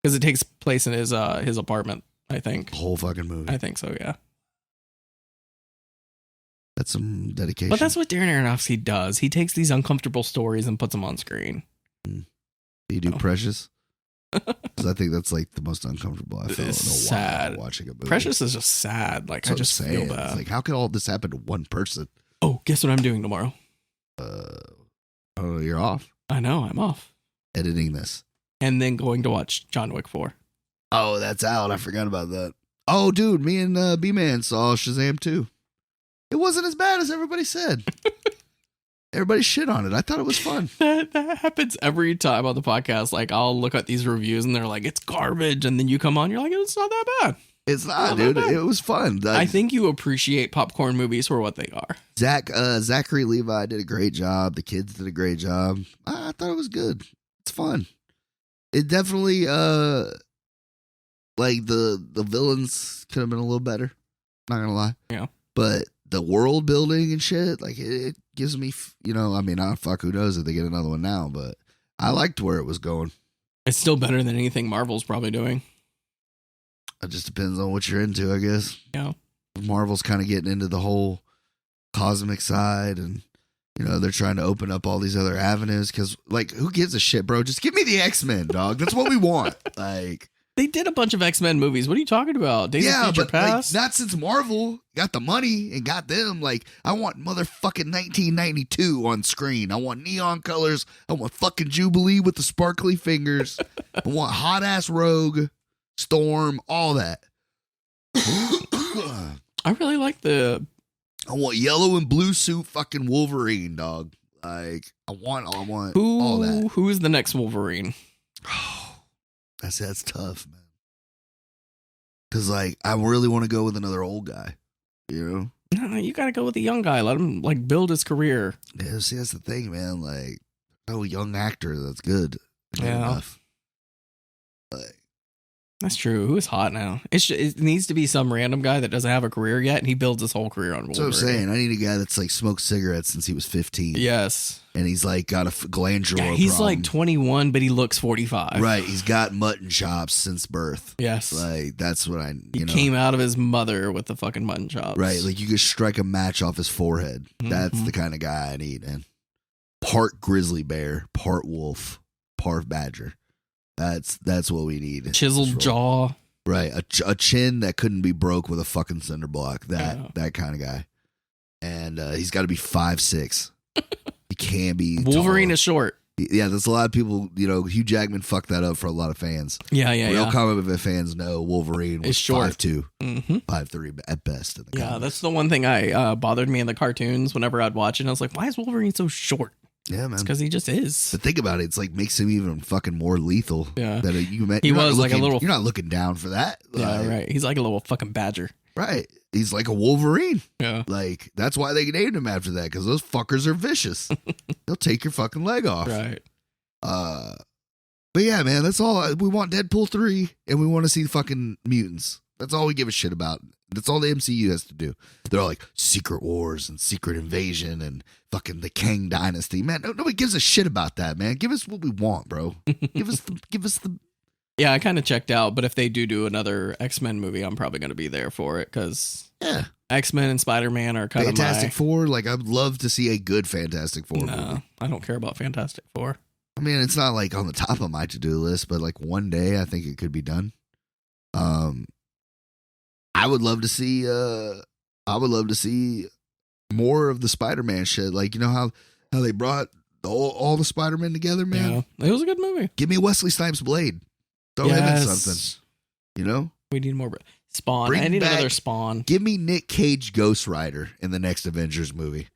Because it takes place in his apartment, I think. The whole fucking movie. I think so, yeah. That's some dedication. But that's what Darren Aronofsky does. He takes these uncomfortable stories and puts them on screen. Do you do Precious? Because I think that's like the most uncomfortable I felt in a sad. while watching a movie. Precious is just sad. Like, I just feel bad. It's like, how could all this happen to one person? Oh, guess what I'm doing tomorrow? Oh, you're off? I know, I'm off. Editing this. And then going to watch John Wick 4. Oh, that's out. I forgot about that. Oh, dude, me and B-Man saw Shazam 2. It wasn't as bad as everybody said. Everybody shit on it. I thought it was fun. That happens every time on the podcast. Like, I'll look at these reviews and they're like, it's garbage. And then you come on, you're like, it's not that bad. It's not, dude. It was fun. I think you appreciate popcorn movies for what they are. Zachary Levi did a great job. The kids did a great job. I thought it was good. It's fun. It definitely, like the villains could have been a little better. Not gonna lie. Yeah. But the world building and shit, like it gives me, fuck, who knows if they get another one now, but I liked where it was going. It's still better than anything Marvel's probably doing. It just depends on what you're into, I guess. Yeah. Marvel's kind of getting into the whole cosmic side, and, they're trying to open up all these other avenues because, like, who gives a shit, bro? Just give me the X-Men, dog. That's what we want. Like, they did a bunch of X-Men movies. What are you talking about? Days of Future Past? Like, not since Marvel got the money and got them. Like, I want motherfucking 1992 on screen. I want neon colors. I want fucking Jubilee with the sparkly fingers. I want hot-ass Rogue, Storm, all that. I really like I want yellow and blue suit fucking Wolverine, dog. Like, I want all that. Who is the next Wolverine? That's tough, man. Because, like, I really want to go with another old guy, No, you got to go with the young guy. Let him, like, build his career. Yeah, see, that's the thing, man. Like, no young actor that's good. Yeah. Enough. Like, that's true. Who is hot now? It needs to be some random guy that doesn't have a career yet, and he builds his whole career on Wolverine. That's what I'm saying. I need a guy that's, like, smoked cigarettes since he was 15. Yes. And he's, like, got a glandular he's problem. like 21, but he looks 45. Right. He's got mutton chops since birth. Yes. Like, that's what He came out of his mother with the fucking mutton chops. Right. Like, you could strike a match off his forehead. Mm-hmm. That's the kind of guy I need, man. Part grizzly bear, part wolf, part badger. That's what we need. Chiseled jaw. Right. A chin that couldn't be broke with a fucking cinder block. That kind of guy. And he's got to be 5'6". He can't be Wolverine tall. is short. Yeah, there's a lot of people, Hugh Jackman fucked that up for a lot of fans. Yeah. Real comic book fans know Wolverine was short. 5'2", mm-hmm. 5'3" at best. In the comics. That's the one thing I bothered me in the cartoons whenever I'd watch it. I was like, why is Wolverine so short? Yeah, man. It's because he just is. But think about it. It's like makes him even fucking more lethal. Yeah. He was like a little... You're not looking down for that. Yeah, right. He's like a little fucking badger. Right. He's like a Wolverine. Yeah. Like, that's why they named him after that, because those fuckers are vicious. They'll take your fucking leg off. Right. But yeah, man, that's all. We want Deadpool 3, and we want to see fucking mutants. That's all we give a shit about. That's all the MCU has to do. They're all like Secret Wars and Secret Invasion and fucking the Kang Dynasty. Man, nobody gives a shit about that, man. Give us what we want, bro. Give us the. Yeah, I kind of checked out, but if they do another X-Men movie, I'm probably going to be there for it because X-Men and Spider-Man are kind of Fantastic Four. Like, I'd love to see a good Fantastic Four movie. I don't care about Fantastic Four. I mean, it's not like on the top of my to-do list, but like one day I think it could be done. I would love to see more of the Spider-Man shit. Like, how they brought all the Spider-Men together, man. Yeah, it was a good movie. Give me Wesley Snipes' Blade. Throw him in something. We need more Spawn. I need another Spawn. Give me Nick Cage Ghost Rider in the next Avengers movie.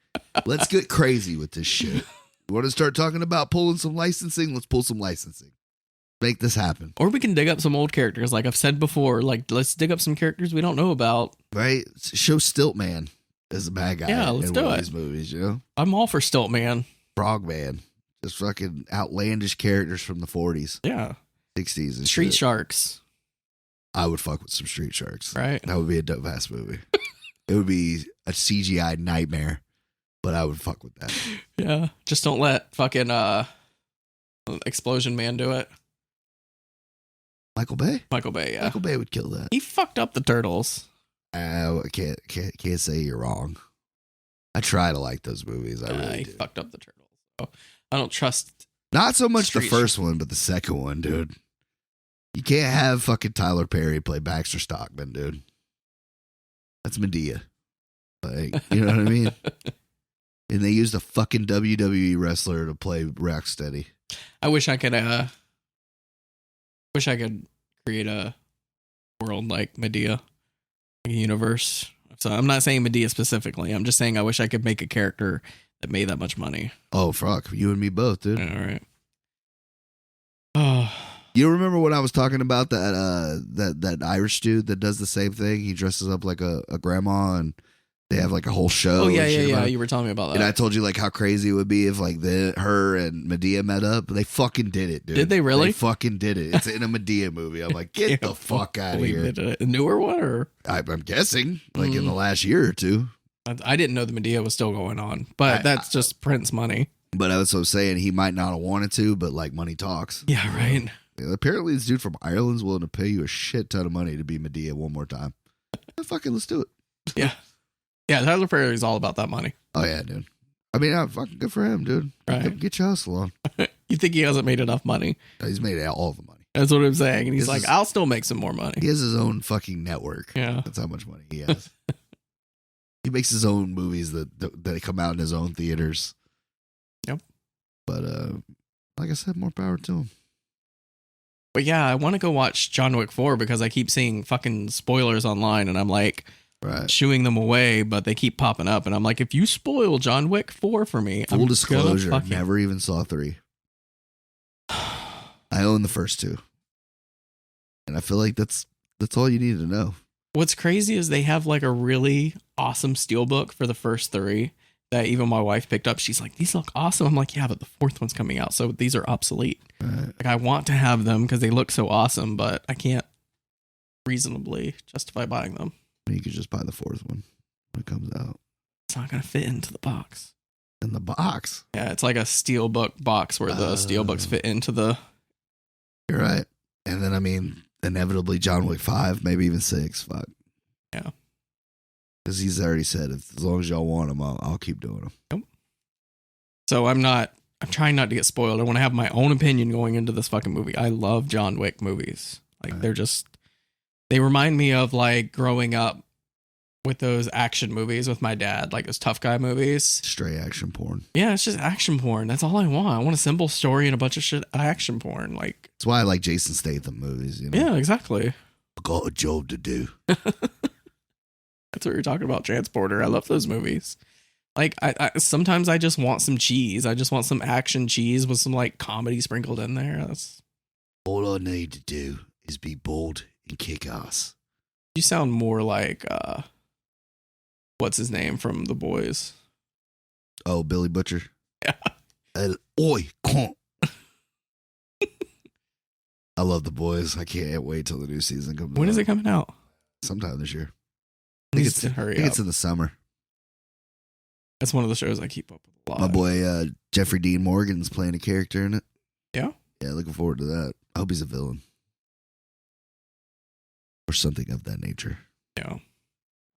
Let's get crazy with this shit. You want to start talking about pulling some licensing? Let's pull some licensing. Make this happen. Or we can dig up some old characters. Like I've said before, like let's dig up some characters we don't know about. Right? Show Stiltman as a bad guy. Yeah, let's do it. These movies, you know? I'm all for Stiltman. Frogman. Just fucking outlandish characters from the 40s. Yeah. 60s. And Street shit. Sharks. I would fuck with some Street Sharks. Right. That would be a dope ass movie. It would be a CGI nightmare, but I would fuck with that. Yeah. Just don't let fucking Explosion Man do it. Michael Bay? Michael Bay, yeah. Michael Bay would kill that. He fucked up the turtles. I can't say you're wrong. I try to like those movies. I really He do. fucked up the turtles. So I don't trust. Not so much Street the first one, but the second one, dude. You can't have fucking Tyler Perry play Baxter Stockman, dude. That's Medea. Like, you know what I mean? And they used a fucking WWE wrestler to play Rocksteady. I wish I could create a world like Medea, like a universe. So I'm not saying Medea specifically. I'm just saying I wish I could make a character that made that much money. Oh, fuck. You and me both, dude. Yeah, all right. Oh. You remember when I was talking about that Irish dude that does the same thing? He dresses up like a grandma and they have like a whole show. Oh, yeah. You were telling me about that. And I told you like how crazy it would be if like her and Medea met up. They fucking did it, dude. Did they really? They fucking did it. It's in a Medea movie. I'm like, get the fuck out of here. A newer one? Or? I'm guessing like in the last year or two. I didn't know the Medea was still going on, but that's just Prince money. But that's what I'm saying. He might not have wanted to, but like money talks. Yeah, right. Apparently, this dude from Ireland's willing to pay you a shit ton of money to be Medea one more time. Fucking let's do it. Yeah. Yeah, Tyler Perry's all about that money. Oh, yeah, dude. I mean, fucking good for him, dude. Right. Get your hustle on. You think he hasn't made enough money? He's made all the money. That's what I'm saying. And he's like, I'll still make some more money. He has his own fucking network. Yeah. That's how much money he has. He makes his own movies that come out in his own theaters. Yep. But, like I said, more power to him. But yeah, I want to go watch John Wick 4 because I keep seeing fucking spoilers online and I'm like shooing them away, but they keep popping up. And I'm like, if you spoil John Wick 4 for me, full disclosure, never even saw 3. I own the first 2. And I feel like that's all you need to know. What's crazy is they have like a really awesome steelbook for the first 3 that even my wife picked up. She's like, these look awesome. I'm like, yeah, but the 4th one's coming out, so these are obsolete. Right. Like I want to have them because they look so awesome, but I can't reasonably justify buying them. You could just buy the 4th one when it comes out. It's not going to fit into the box. In the box? Yeah, it's like a steelbook box where the steelbooks fit into the... You're right. And then, I mean, inevitably John Wick 5, maybe even 6. Fuck. Yeah. Because he's already said, as long as y'all want them, I'll keep doing them. Yep. So I'm trying not to get spoiled. I want to have my own opinion going into this fucking movie. I love John Wick movies. Like they remind me of like growing up with those action movies with my dad, like those tough guy movies. Straight action porn. Yeah, it's just action porn. That's all I want. I want a simple story and a bunch of shit action porn. Like that's why I like Jason Statham movies. You know? Yeah, exactly. I got a job to do. That's what you're talking about, Transporter. I love those movies. Like, I sometimes I just want some cheese. I just want some action cheese with some, like, comedy sprinkled in there. That's all I need to do is be bold and kick ass. You sound more like, what's his name from The Boys? Oh, Billy Butcher? Yeah. Oi, cunt. I love The Boys. I can't wait till the new season comes out. When is it coming out? Sometime this year. I think it's in the summer. That's one of the shows I keep up with a lot. My boy Jeffrey Dean Morgan's playing a character in it. Yeah? Yeah, looking forward to that. I hope he's a villain. Or something of that nature. Yeah.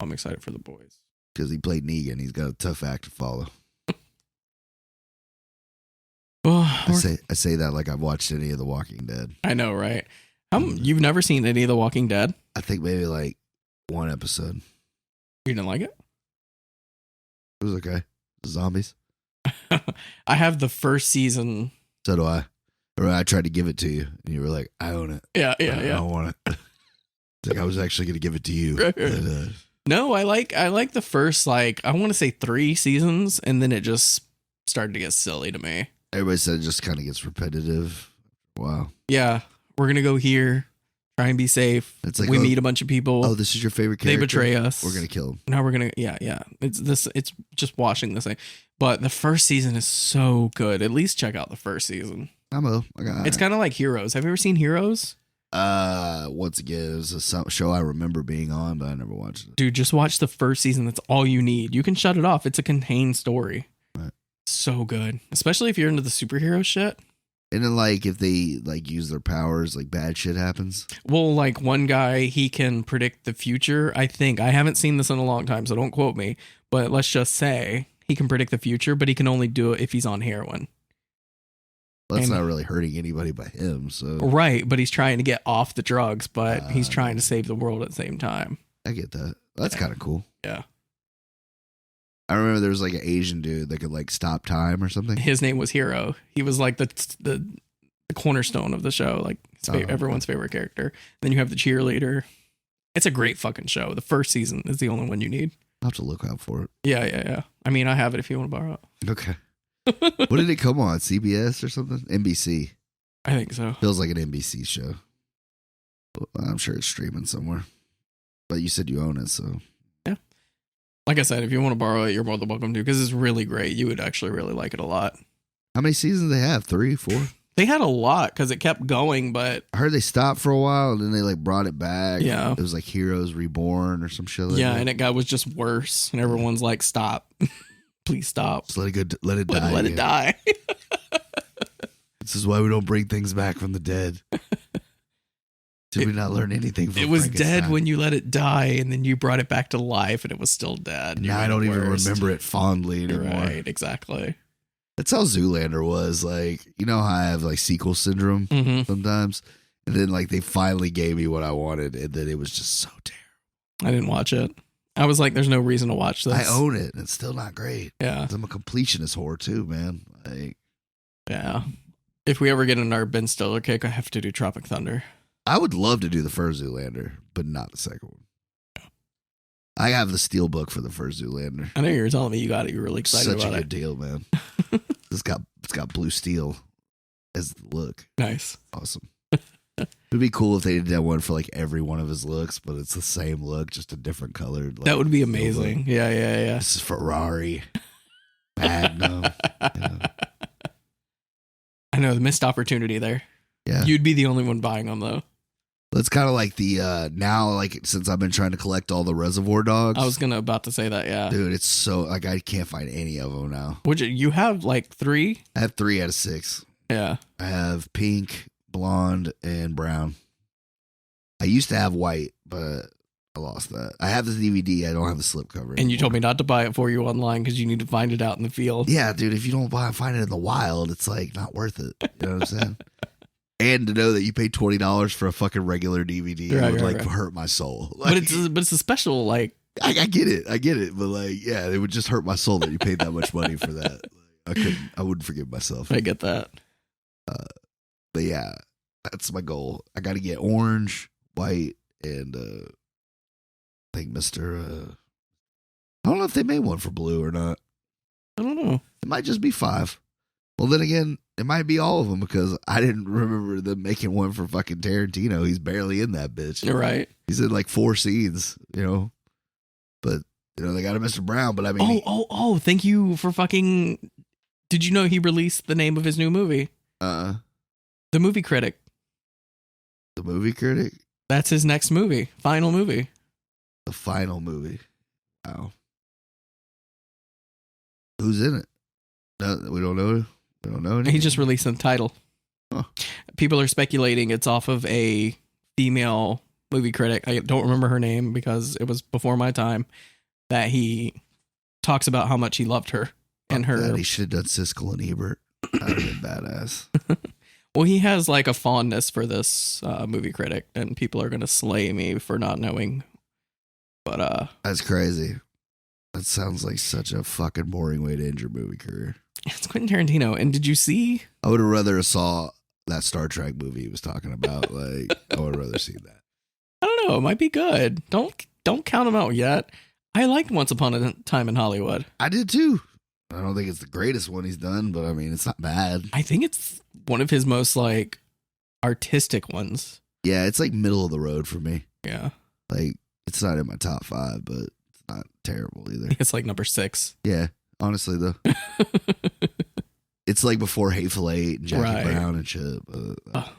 I'm excited for The Boys. Because he played Negan. He's got a tough act to follow. Well, I say that like I've watched any of The Walking Dead. I know, right? You've never seen any of The Walking Dead? I think maybe like one episode. You didn't like it? It was okay. Zombies. I have the first season. So do I. Or I tried to give it to you, and you were like, I own it. Yeah. I don't want it. It's like I was actually going to give it to you. Right. But, no, I like the first, like, I want to say 3 seasons, and then it just started to get silly to me. Everybody said it just kind of gets repetitive. Wow. Yeah, we're gonna go here, try and be safe. It's like we meet a bunch of people. Oh, this is your favorite character. They betray us. We're gonna kill them. Now we're gonna yeah. It's just watching this thing. But the first season is so good. At least check out the first season. It's kind of like Heroes. Have you ever seen Heroes? Once again, it was a show I remember being on, but I never watched it. Dude, just watch the first season. That's all you need. You can shut it off. It's a contained story. Right. So good, especially if you're into the superhero shit. And then, like, if they like use their powers, like bad shit happens. Well, like one guy, he can predict the future. I think I haven't seen this in a long time, so don't quote me. But let's just say he can predict the future, but he can only do it if he's on heroin. Well, that's not really hurting anybody but him. So right, but he's trying to get off the drugs, but he's trying to save the world at the same time. I get that. That's kind of cool. Yeah. I remember there was like an Asian dude that could like stop time or something. His name was Hero. He was like the cornerstone of the show, like everyone's favorite character. Then you have the cheerleader. It's a great fucking show. The first season is the only one you need. I'll have to look out for it. Yeah. I mean, I have it if you want to borrow it. Okay. What did it come on? CBS or something? NBC. I think so. Feels like an NBC show. I'm sure it's streaming somewhere. But you said you own it, so. Yeah. Like I said, if you want to borrow it, you're more than welcome to, because it's really great. You would actually really like it a lot. How many seasons do they have? 3, 4? They had a lot because it kept going, but I heard they stopped for a while and then they like brought it back. Yeah. It was like Heroes Reborn or some shit like that. Yeah, and it was just worse. And everyone's like, stop. Please stop. Just let it die. Let it die. This is why we don't bring things back from the dead. Did we not learn anything from it was dead when you let it die, and then you brought it back to life, and it was still dead. Now I don't even remember it fondly anymore. Right, exactly. That's how Zoolander was. Like, you know how I have like sequel syndrome sometimes? And then like they finally gave me what I wanted, and then it was just so terrible. I didn't watch it. I was like, there's no reason to watch this. I own it, and it's still not great. Yeah. I'm a completionist whore too, man. Like, yeah. If we ever get another Ben Stiller kick, I have to do Tropic Thunder. I would love to do the first Zoolander, but not the second one. I have the steel book for the first Zoolander. I know you were telling me you got it. You were really excited about it. Such a good deal, man. It's got blue steel as the look. Nice. Awesome. It'd be cool if they did that one for like every one of his looks, but it's the same look, just a different colored. Like, that would be amazing. Yeah. This is Ferrari. Magnum. I know, the missed opportunity there. Yeah. You'd be the only one buying them though. It's kind of like the now, like since I've been trying to collect all the Reservoir Dogs. I was about to say that, yeah. Dude, it's so like I can't find any of them now. Would you have like 3? I have 3 out of 6. Yeah. I have pink, blonde, and brown. I used to have white, but I lost that. I have the DVD. I don't have the slipcover anymore. And you told me not to buy it for you online because you need to find it out in the field. Yeah, dude. If you don't find it in the wild, it's like not worth it. You know what I'm saying? And to know that you paid $20 for a fucking regular DVD would hurt my soul. Like, but it's a special, like, I get it, but like, yeah, it would just hurt my soul that you paid that much money for that. Like, I wouldn't forgive myself. I get that. But yeah, that's my goal. I got to get orange, white, and I think Mr. I don't know if they made one for blue or not. I don't know. It might just be 5. Well, then again, it might be all of them because I didn't remember them making one for fucking Tarantino. He's barely in that bitch. You're right. He's in like 4 scenes, you know. But, you know, they got a Mr. Brown, but I mean. Oh, thank you for fucking. Did you know he released the name of his new movie? The Movie Critic. The Movie Critic? That's his next movie. Final movie. The final movie. Wow. Who's in it? No, we don't know. We don't know anything. He just released the title. Huh. People are speculating it's off of a female movie critic. I don't remember her name because it was before my time. That he talks about how much he loved her and her. He should have done Siskel and Ebert. That would have been badass. Well, he has like a fondness for this movie critic, and people are going to slay me for not knowing. But that's crazy. That sounds like such a fucking boring way to end your movie career. It's Quentin Tarantino. And did you see? I would have rather saw that Star Trek movie he was talking about. Like, I would have rather seen that. I don't know. It might be good. Don't count him out yet. I liked Once Upon a Time in Hollywood. I did too. I don't think it's the greatest one he's done, but I mean, it's not bad. I think it's one of his most like artistic ones. Yeah, it's like middle of the road for me. Yeah. Like, it's not in my top 5, but it's not terrible either. It's like number 6. Yeah, honestly, though. It's like before Hateful Eight and Jackie Brown and shit. But,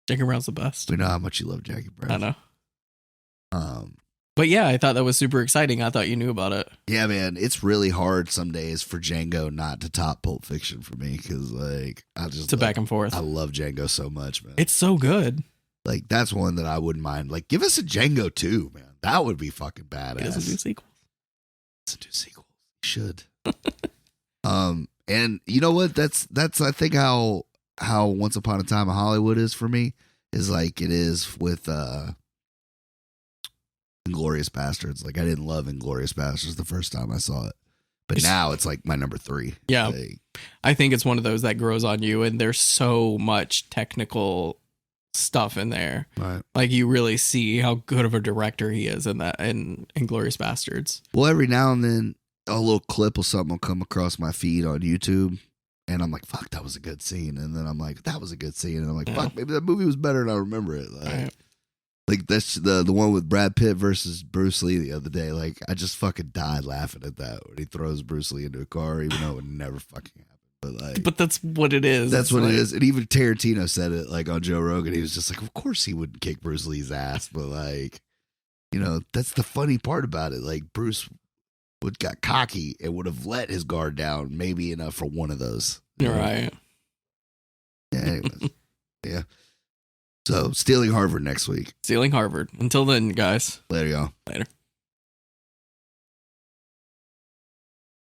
Jackie Brown's the best. We know how much you love Jackie Brown. I know. But yeah, I thought that was super exciting. I thought you knew about it. Yeah, man, it's really hard some days for Django not to top Pulp Fiction for me because, like, it's a back and forth. I love Django so much, man. It's so good. Like, that's one that I wouldn't mind. Like, give us a Django 2, man. That would be fucking badass. He doesn't do sequels. Doesn't do sequels. He should. And you know what? That's I think how Once Upon a Time in Hollywood is for me is like it is with Inglourious Bastards. Like, I didn't love Inglourious Bastards the first time I saw it, but now it's like my number 3. Yeah, like, I think it's one of those that grows on you, and there's so much technical stuff in there. Right. Like, you really see how good of a director he is in Inglourious Bastards. Well, every now and then a little clip of something will come across my feed on YouTube, and I'm like, fuck, that was a good scene. And then I'm like, that was a good scene. And I'm like, fuck, maybe that movie was better and I remember it. Like that's the one with Brad Pitt versus Bruce Lee the other day. Like, I just fucking died laughing at that when he throws Bruce Lee into a car, even though it would never fucking happen. But that's what it is. That's what it is. And even Tarantino said it, like, on Joe Rogan. He was just like, of course he wouldn't kick Bruce Lee's ass, but like, you know, that's the funny part about it. Like, Bruce got cocky and would have let his guard down, maybe enough for one of those. Right. Yeah. Anyways. Yeah. So, Stealing Harvard next week. Stealing Harvard. Until then, guys. Later, y'all. Later.